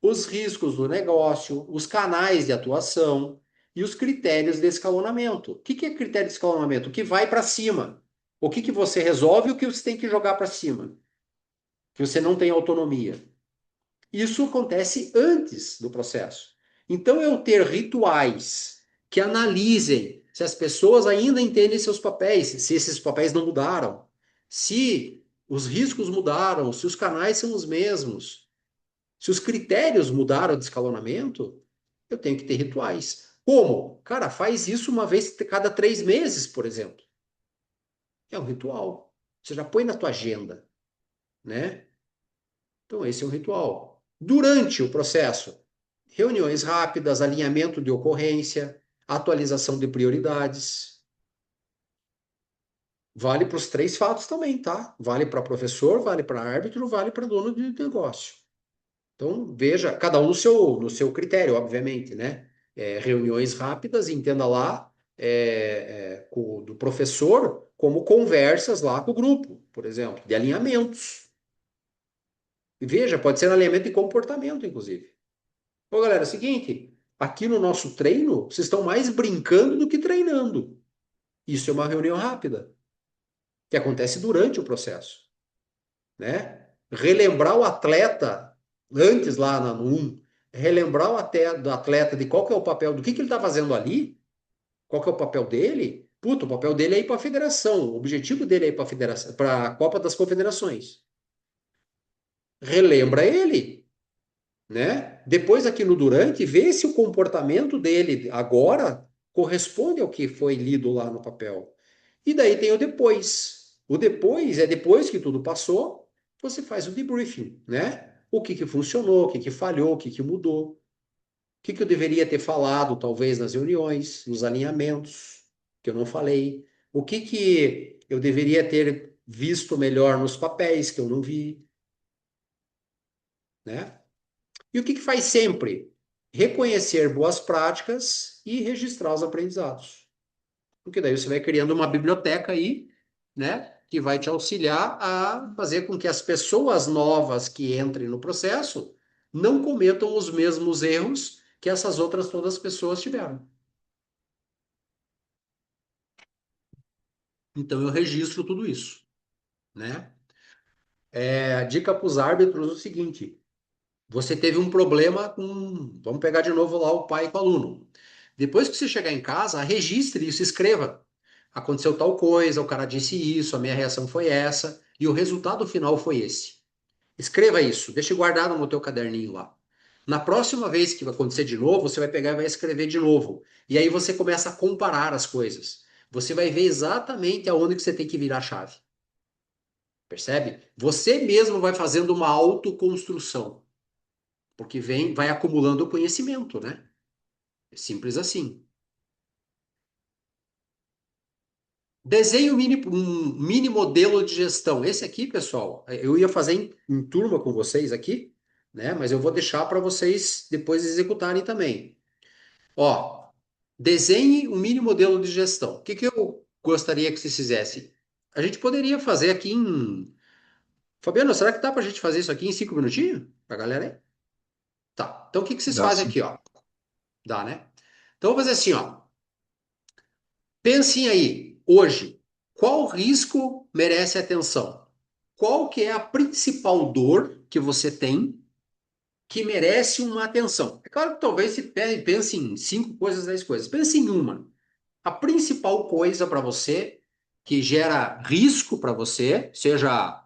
Os riscos do negócio, os canais de atuação e os critérios de escalonamento. O que é critério de escalonamento? O que vai para cima? O que você resolve e o que você tem que jogar para cima? Que você não tem autonomia. Isso acontece antes do processo. Então, eu ter rituais que analisem se as pessoas ainda entendem seus papéis, se esses papéis não mudaram, se os riscos mudaram, se os canais são os mesmos, se os critérios mudaram de escalonamento, eu tenho que ter rituais. Como? Cara, faz isso uma vez cada 3 meses, por exemplo. É um ritual. Você já põe na tua agenda, né? Então, esse é um ritual. Durante o processo, reuniões rápidas, alinhamento de ocorrência, atualização de prioridades. Vale para os três fatos também, tá? Vale para professor, vale para árbitro, vale para dono de negócio. Então, veja, cada um no seu critério, obviamente, né? Reuniões rápidas, entenda lá, do professor, como conversas lá com o grupo, por exemplo, de alinhamentos. E veja, pode ser alinhamento de comportamento, inclusive. Ô, galera, é o seguinte, aqui no nosso treino, vocês estão mais brincando do que treinando. Isso é uma reunião rápida, que acontece durante o processo, né? Relembrar o atleta, antes lá no 1, relembrar do atleta de qual que é o papel, do que ele está fazendo ali, qual que é o papel dele. Puta, o papel dele é ir para a federação, o objetivo dele é ir para a federação, para a Copa das Confederações. Relembra ele, né? Depois aqui no durante, vê se o comportamento dele agora corresponde ao que foi lido lá no papel. E daí tem o depois. O depois é depois que tudo passou, você faz o debriefing, né? O que que funcionou, o que que falhou, o que que mudou, o que que eu deveria ter falado, talvez nas reuniões, nos alinhamentos, que eu não falei, o que que eu deveria ter visto melhor nos papéis que eu não vi, né? E o que que faz sempre? Reconhecer boas práticas e registrar os aprendizados. Porque daí você vai criando uma biblioteca aí, né, que vai te auxiliar a fazer com que as pessoas novas que entrem no processo não cometam os mesmos erros que essas outras todas as pessoas tiveram. Então eu registro tudo isso, né? A dica para os árbitros é o seguinte: você teve um problema com, vamos pegar de novo lá o pai com o aluno. Depois que você chegar em casa, registre isso, escreva. Aconteceu tal coisa, o cara disse isso, a minha reação foi essa, e o resultado final foi esse. Escreva isso, deixe guardado no teu caderninho lá. Na próxima vez que vai acontecer de novo, você vai pegar e vai escrever de novo. E aí você começa a comparar as coisas. Você vai ver exatamente aonde que você tem que virar a chave. Percebe? Você mesmo vai fazendo uma autoconstrução, porque vai acumulando conhecimento, né? É simples assim. Desenhe um mini modelo de gestão. Esse aqui, pessoal, eu ia fazer em turma com vocês aqui, né? Mas eu vou deixar para vocês depois executarem também. Ó, desenhe um mini modelo de gestão. O que que eu gostaria que vocês fizessem? A gente poderia fazer aqui em. Fabiano, será que dá para a gente fazer isso aqui em 5 minutinhos? Para a galera aí? Tá. Então, o que que vocês Dá fazem sim. aqui, ó? Dá, né? Então, vou fazer assim, ó. Pensem aí, hoje, qual risco merece atenção? Qual que é a principal dor que você tem que merece uma atenção? É claro que talvez se pense em 5 coisas, 10 coisas. Pense em uma. A principal coisa para você que gera risco para você, seja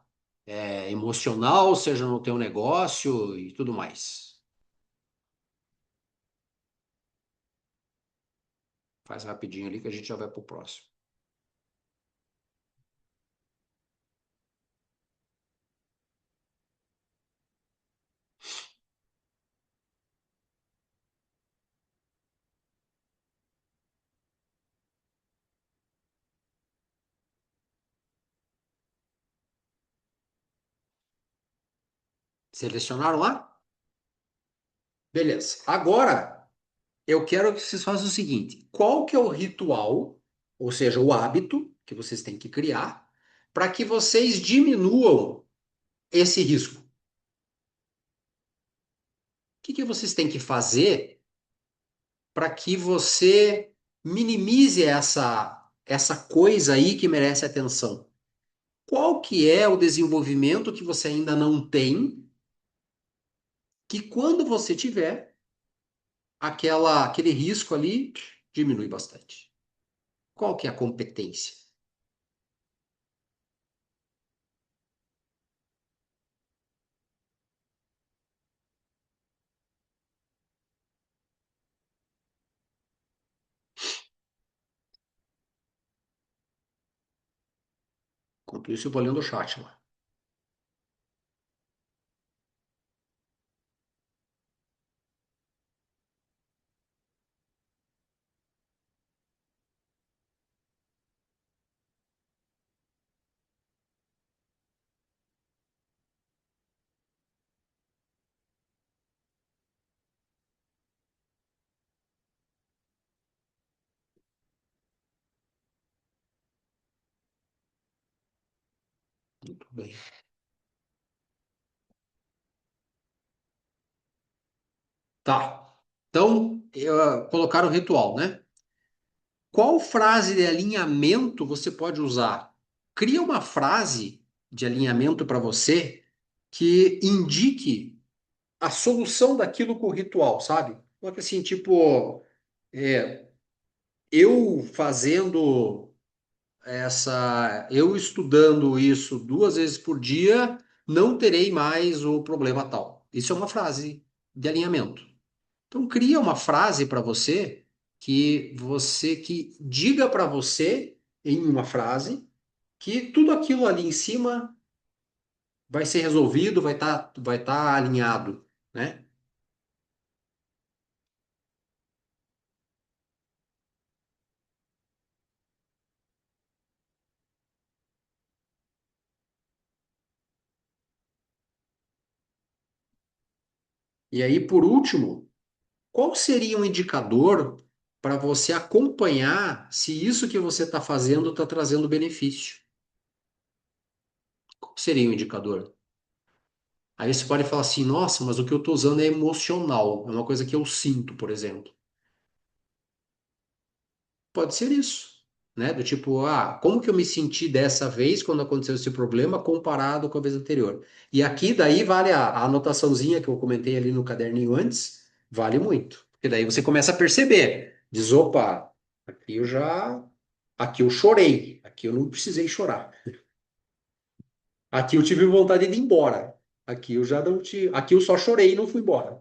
emocional, seja no teu negócio e tudo mais. Faz rapidinho ali que a gente já vai para o próximo. Selecionaram lá? Beleza. Agora, eu quero que vocês façam o seguinte: qual que é o ritual, ou seja, o hábito que vocês têm que criar para que vocês diminuam esse risco? O que que vocês têm que fazer para que você minimize essa coisa aí que merece atenção? Qual que é o desenvolvimento que você ainda não tem, que quando você tiver, aquele risco ali diminui bastante? Qual que é a competência? Enquanto isso, eu vou lendo o chat lá. Muito bem. Tá. Então, colocar o ritual, né? Qual frase de alinhamento você pode usar? Cria uma frase de alinhamento para você que indique a solução daquilo com o ritual, sabe? Coloca assim, tipo, é, eu fazendo eu estudando isso 2 vezes por dia, não terei mais o problema tal. Isso é uma frase de alinhamento. Então cria uma frase para você que diga para você em uma frase que tudo aquilo ali em cima vai ser resolvido, vai tá alinhado, né? E aí, por último, qual seria um indicador para você acompanhar se isso que você está fazendo está trazendo benefício? Qual seria um indicador? Aí você pode falar assim, nossa, mas o que eu estou usando é emocional, é uma coisa que eu sinto, por exemplo. Pode ser isso, né? Do tipo, como que eu me senti dessa vez quando aconteceu esse problema comparado com a vez anterior? E aqui daí vale a anotaçãozinha que eu comentei ali no caderninho antes, vale muito. Porque daí você começa a perceber, diz, opa, aqui eu chorei, aqui eu não precisei chorar. Aqui eu tive vontade de ir embora. Aqui eu já não tive, aqui eu só chorei e não fui embora.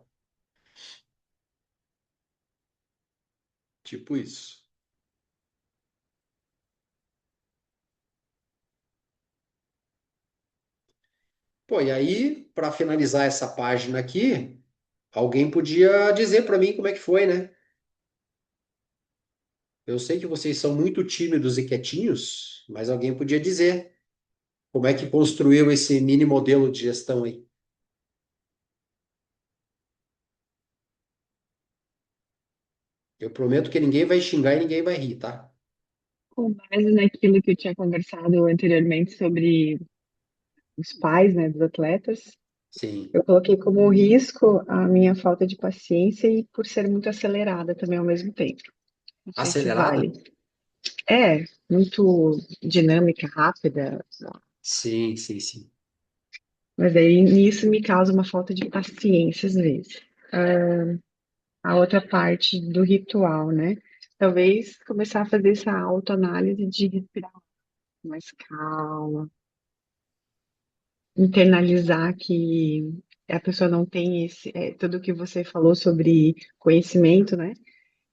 Tipo isso. Pô, e aí, para finalizar essa página aqui, alguém podia dizer para mim como é que foi, né? Eu sei que vocês são muito tímidos e quietinhos, mas alguém podia dizer como é que construiu esse mini modelo de gestão aí. Eu prometo que ninguém vai xingar e ninguém vai rir, tá? Com base naquilo que eu tinha conversado anteriormente sobre os pais, né, dos atletas, Sim. eu coloquei como risco a minha falta de paciência e por ser muito acelerada também ao mesmo tempo. Não sei se vale. Acelerada? É, muito dinâmica, rápida, Sim, sim, sim. mas aí nisso me causa uma falta de paciência às vezes. A outra parte do ritual, né? Talvez começar a fazer essa autoanálise de respirar mais calma, internalizar que a pessoa não tem tudo que você falou sobre conhecimento, né?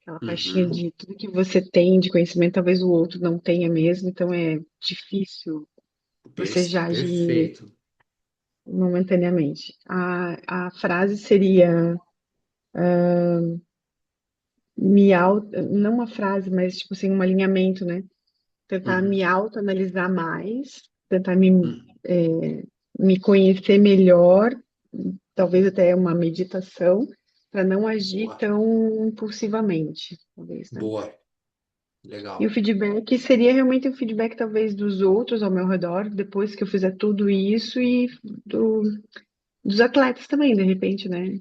Aquela pastinha Uhum. de tudo que você tem de conhecimento, talvez o outro não tenha mesmo, então é difícil você já agir Perfeito. momentaneamente. A frase seria não uma frase, mas tipo assim, um alinhamento, né? Tentar Uhum. me autoanalisar mais, tentar me, Uhum. é, me conhecer melhor talvez até uma meditação, para não agir Boa, tão impulsivamente, talvez, né? boa, E o legal. feedback seria realmente o feedback, talvez, dos outros ao meu redor, depois que eu fizer tudo isso, e do, dos atletas também, de repente, né?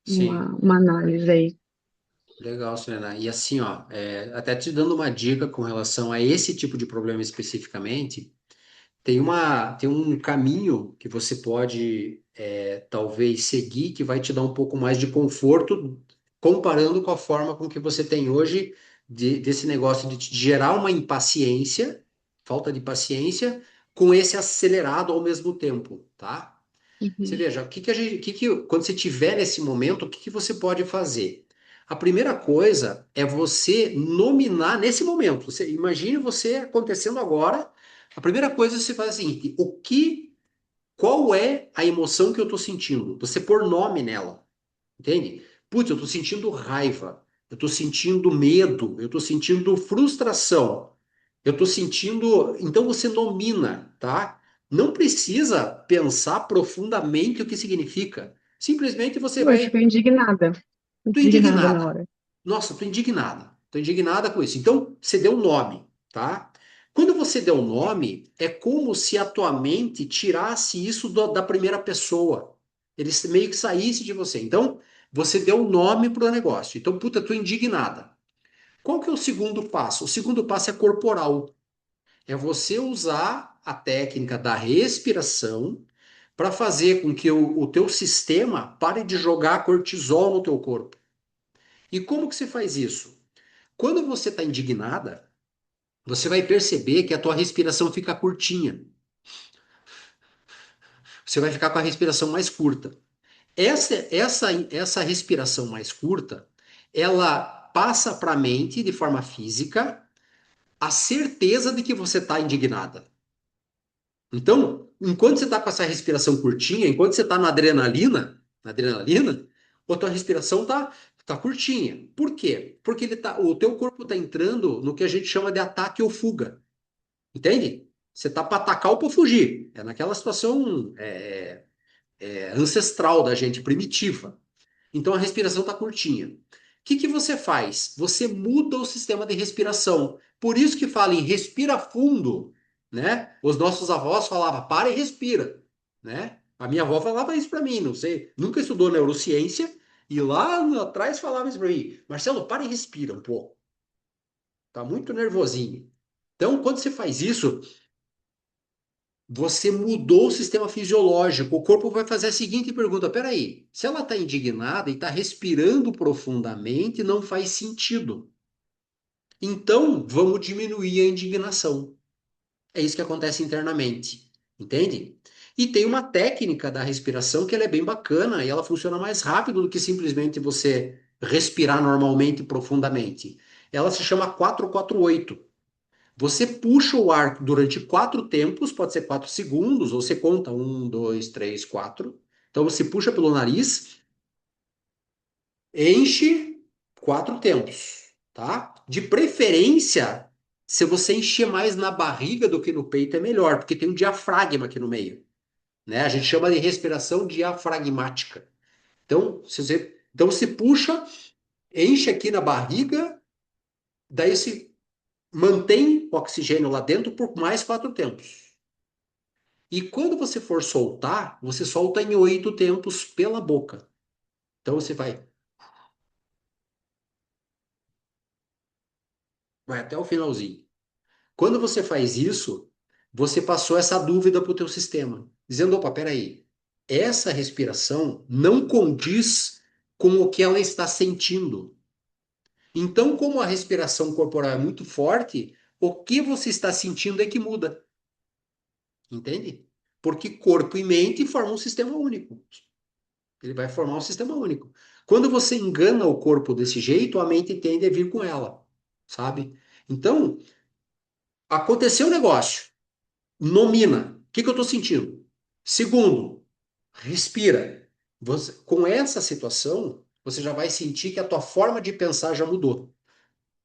Sim. Uma análise aí. Legal, Selena. E assim, ó, até te dando uma dica com relação a esse tipo de problema especificamente, tem um caminho que você pode, talvez, seguir que vai te dar um pouco mais de conforto, comparando com a forma com que você tem hoje desse negócio de te gerar uma impaciência, falta de paciência, com esse acelerado ao mesmo tempo, tá? Você Uhum. veja, quando você tiver nesse momento, o que que você pode fazer? A primeira coisa é você nominar nesse momento. Imagine você acontecendo agora. A primeira coisa você faz assim: qual é a emoção que eu estou sentindo? Você pôr nome nela, entende? Putz, eu estou sentindo raiva, eu estou sentindo medo, eu estou sentindo frustração. Eu estou sentindo. Então você nomina, tá? Não precisa pensar profundamente o que significa. Simplesmente você Eu fico vai. indignada. Tô Indignada na indignada. hora. Nossa, tô indignada. Tô indignada com isso. Então você deu um nome, tá? Quando você deu um nome, é como se a tua mente tirasse isso da primeira pessoa. Ele meio que saísse de você. Então você deu um nome para o negócio. Então, puta, tô indignada. Qual que é o segundo passo? O segundo passo é corporal. É você usar a técnica da respiração para fazer com que o teu sistema pare de jogar cortisol no teu corpo. E como que você faz isso? Quando você está indignada, você vai perceber que a tua respiração fica curtinha. Você vai ficar com a respiração mais curta. Essa respiração mais curta, ela passa para a mente de forma física a certeza de que você está indignada. Então, enquanto você está com essa respiração curtinha, enquanto você está na adrenalina, a tua respiração tá curtinha. Por quê? Porque o teu corpo está entrando no que a gente chama de ataque ou fuga. Entende? Você tá para atacar ou para fugir. É naquela situação ancestral da gente, primitiva. Então a respiração está curtinha. O que que você faz? Você muda o sistema de respiração. Por isso que fala em respira fundo, né? Os nossos avós falavam, para e respira, né? A minha avó falava isso para mim, não sei, nunca estudou neurociência e lá atrás falava isso para mim. Marcelo, para e respira um pouco. Tá muito nervosinho. Então, quando você faz isso, você mudou o sistema fisiológico. O corpo vai fazer a seguinte pergunta: peraí, se ela está indignada e está respirando profundamente, não faz sentido. Então, vamos diminuir a indignação. É isso que acontece internamente, entende? E tem uma técnica da respiração que ela é bem bacana e ela funciona mais rápido do que simplesmente você respirar normalmente e profundamente. Ela se chama 4-4-8. Você puxa o ar durante 4 tempos, pode ser 4 segundos, ou você conta 1, 2, 3, 4. Então você puxa pelo nariz, enche 4 tempos, tá? De preferência, se você encher mais na barriga do que no peito, é melhor, porque tem um diafragma aqui no meio, né? A gente chama de respiração diafragmática. Então você puxa, enche aqui na barriga, daí se mantém o oxigênio lá dentro por mais 4 tempos. E quando você for soltar, você solta em 8 tempos pela boca. Então você vai até o finalzinho. Quando você faz isso, você passou essa dúvida para o teu sistema, dizendo, opa, peraí, essa respiração não condiz com o que ela está sentindo. Então, como a respiração corporal é muito forte, o que você está sentindo é que muda, entende? Porque corpo e mente formam um sistema único. Ele vai formar um sistema único. Quando você engana o corpo desse jeito, a mente tende a vir com ela, sabe? Então, aconteceu o negócio, nomina. O que que eu estou sentindo? Segundo, respira. Com essa situação, você já vai sentir que a tua forma de pensar já mudou,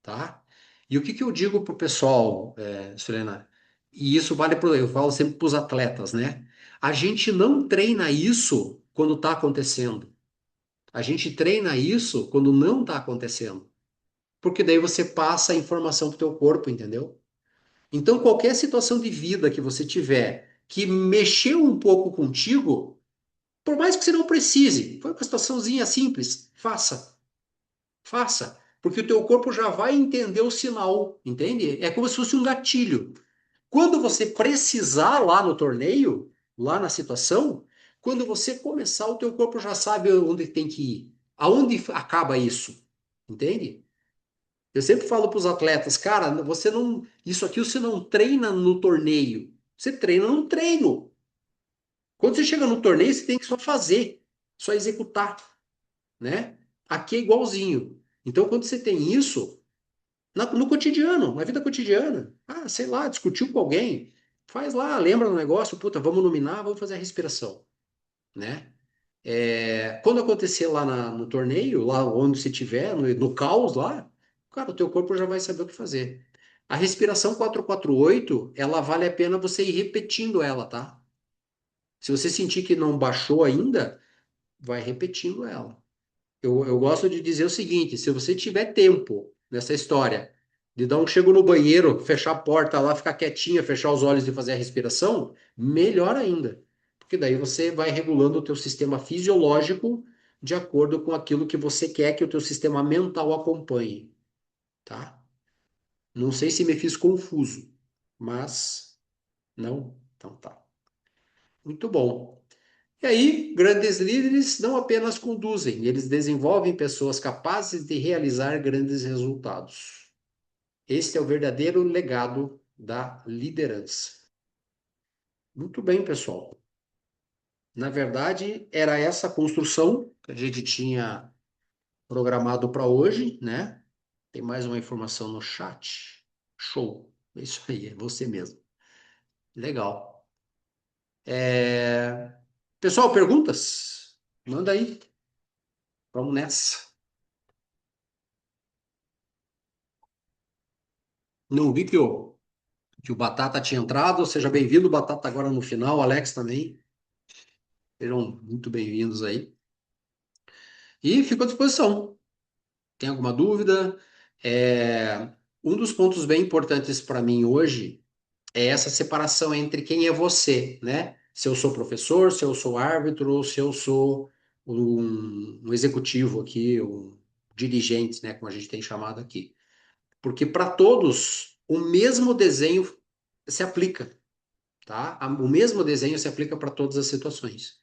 tá? E o que que eu digo pro pessoal, Selena? E isso vale para, eu falo sempre para os atletas, né? A gente não treina isso quando está acontecendo. A gente treina isso quando não está acontecendo. Porque daí você passa a informação para o teu corpo, entendeu? Então, qualquer situação de vida que você tiver que mexeu um pouco contigo, por mais que você não precise, foi uma situaçãozinha simples, faça, faça. Porque o teu corpo já vai entender o sinal, entende? É como se fosse um gatilho. Quando você precisar lá no torneio, lá na situação, quando você começar, o teu corpo já sabe onde tem que ir. Aonde acaba isso? Entende? Eu sempre falo para os atletas, cara, você não, isso aqui você não treina no torneio. Você treina no treino. Quando você chega no torneio, você tem que só fazer, só executar, né? Aqui é igualzinho. Então, quando você tem isso, no cotidiano, na vida cotidiana, ah, sei lá, discutiu com alguém, faz lá, lembra do negócio, puta, vamos nominar, vamos fazer a respiração, né? Quando acontecer lá no torneio, lá onde você estiver, no caos lá, cara, o teu corpo já vai saber o que fazer. A respiração 448, ela vale a pena você ir repetindo ela, tá? Se você sentir que não baixou ainda, vai repetindo ela. Eu gosto de dizer o seguinte: se você tiver tempo nessa história de dar um chego no banheiro, fechar a porta lá, ficar quietinha, fechar os olhos e fazer a respiração, melhor ainda. Porque daí você vai regulando o teu sistema fisiológico de acordo com aquilo que você quer que o teu sistema mental acompanhe, tá? Não sei se me fiz confuso, mas não, então tá. Muito bom. E aí, grandes líderes não apenas conduzem, eles desenvolvem pessoas capazes de realizar grandes resultados. Este é o verdadeiro legado da liderança. Muito bem, pessoal. Na verdade, era essa construção que a gente tinha programado para hoje, né? Tem mais uma informação no chat. Show. É isso aí, é você mesmo. Legal. Pessoal, perguntas? Manda aí. Vamos nessa. Não vi que o Batata tinha entrado. Seja bem-vindo, Batata, agora no final. Alex também. Sejam muito bem-vindos aí. E fico à disposição. Tem alguma dúvida? Um dos pontos bem importantes para mim hoje é essa separação entre quem é você, né? Se eu sou professor, se eu sou árbitro, ou se eu sou um executivo aqui, um dirigente, né? Como a gente tem chamado aqui. Porque para todos, o mesmo desenho se aplica. Tá? O mesmo desenho se aplica para todas as situações.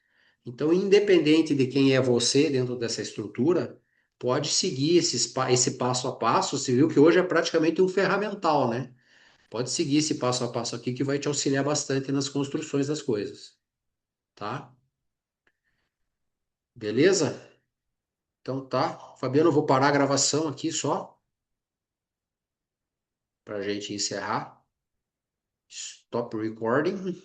Então, independente de quem é você dentro dessa estrutura, pode seguir esse passo a passo. Você viu que hoje é praticamente um ferramental, né? Pode seguir esse passo a passo aqui que vai te auxiliar bastante nas construções das coisas, tá? Beleza? Então tá. Fabiano, eu vou parar a gravação aqui só para a gente encerrar. Stop recording.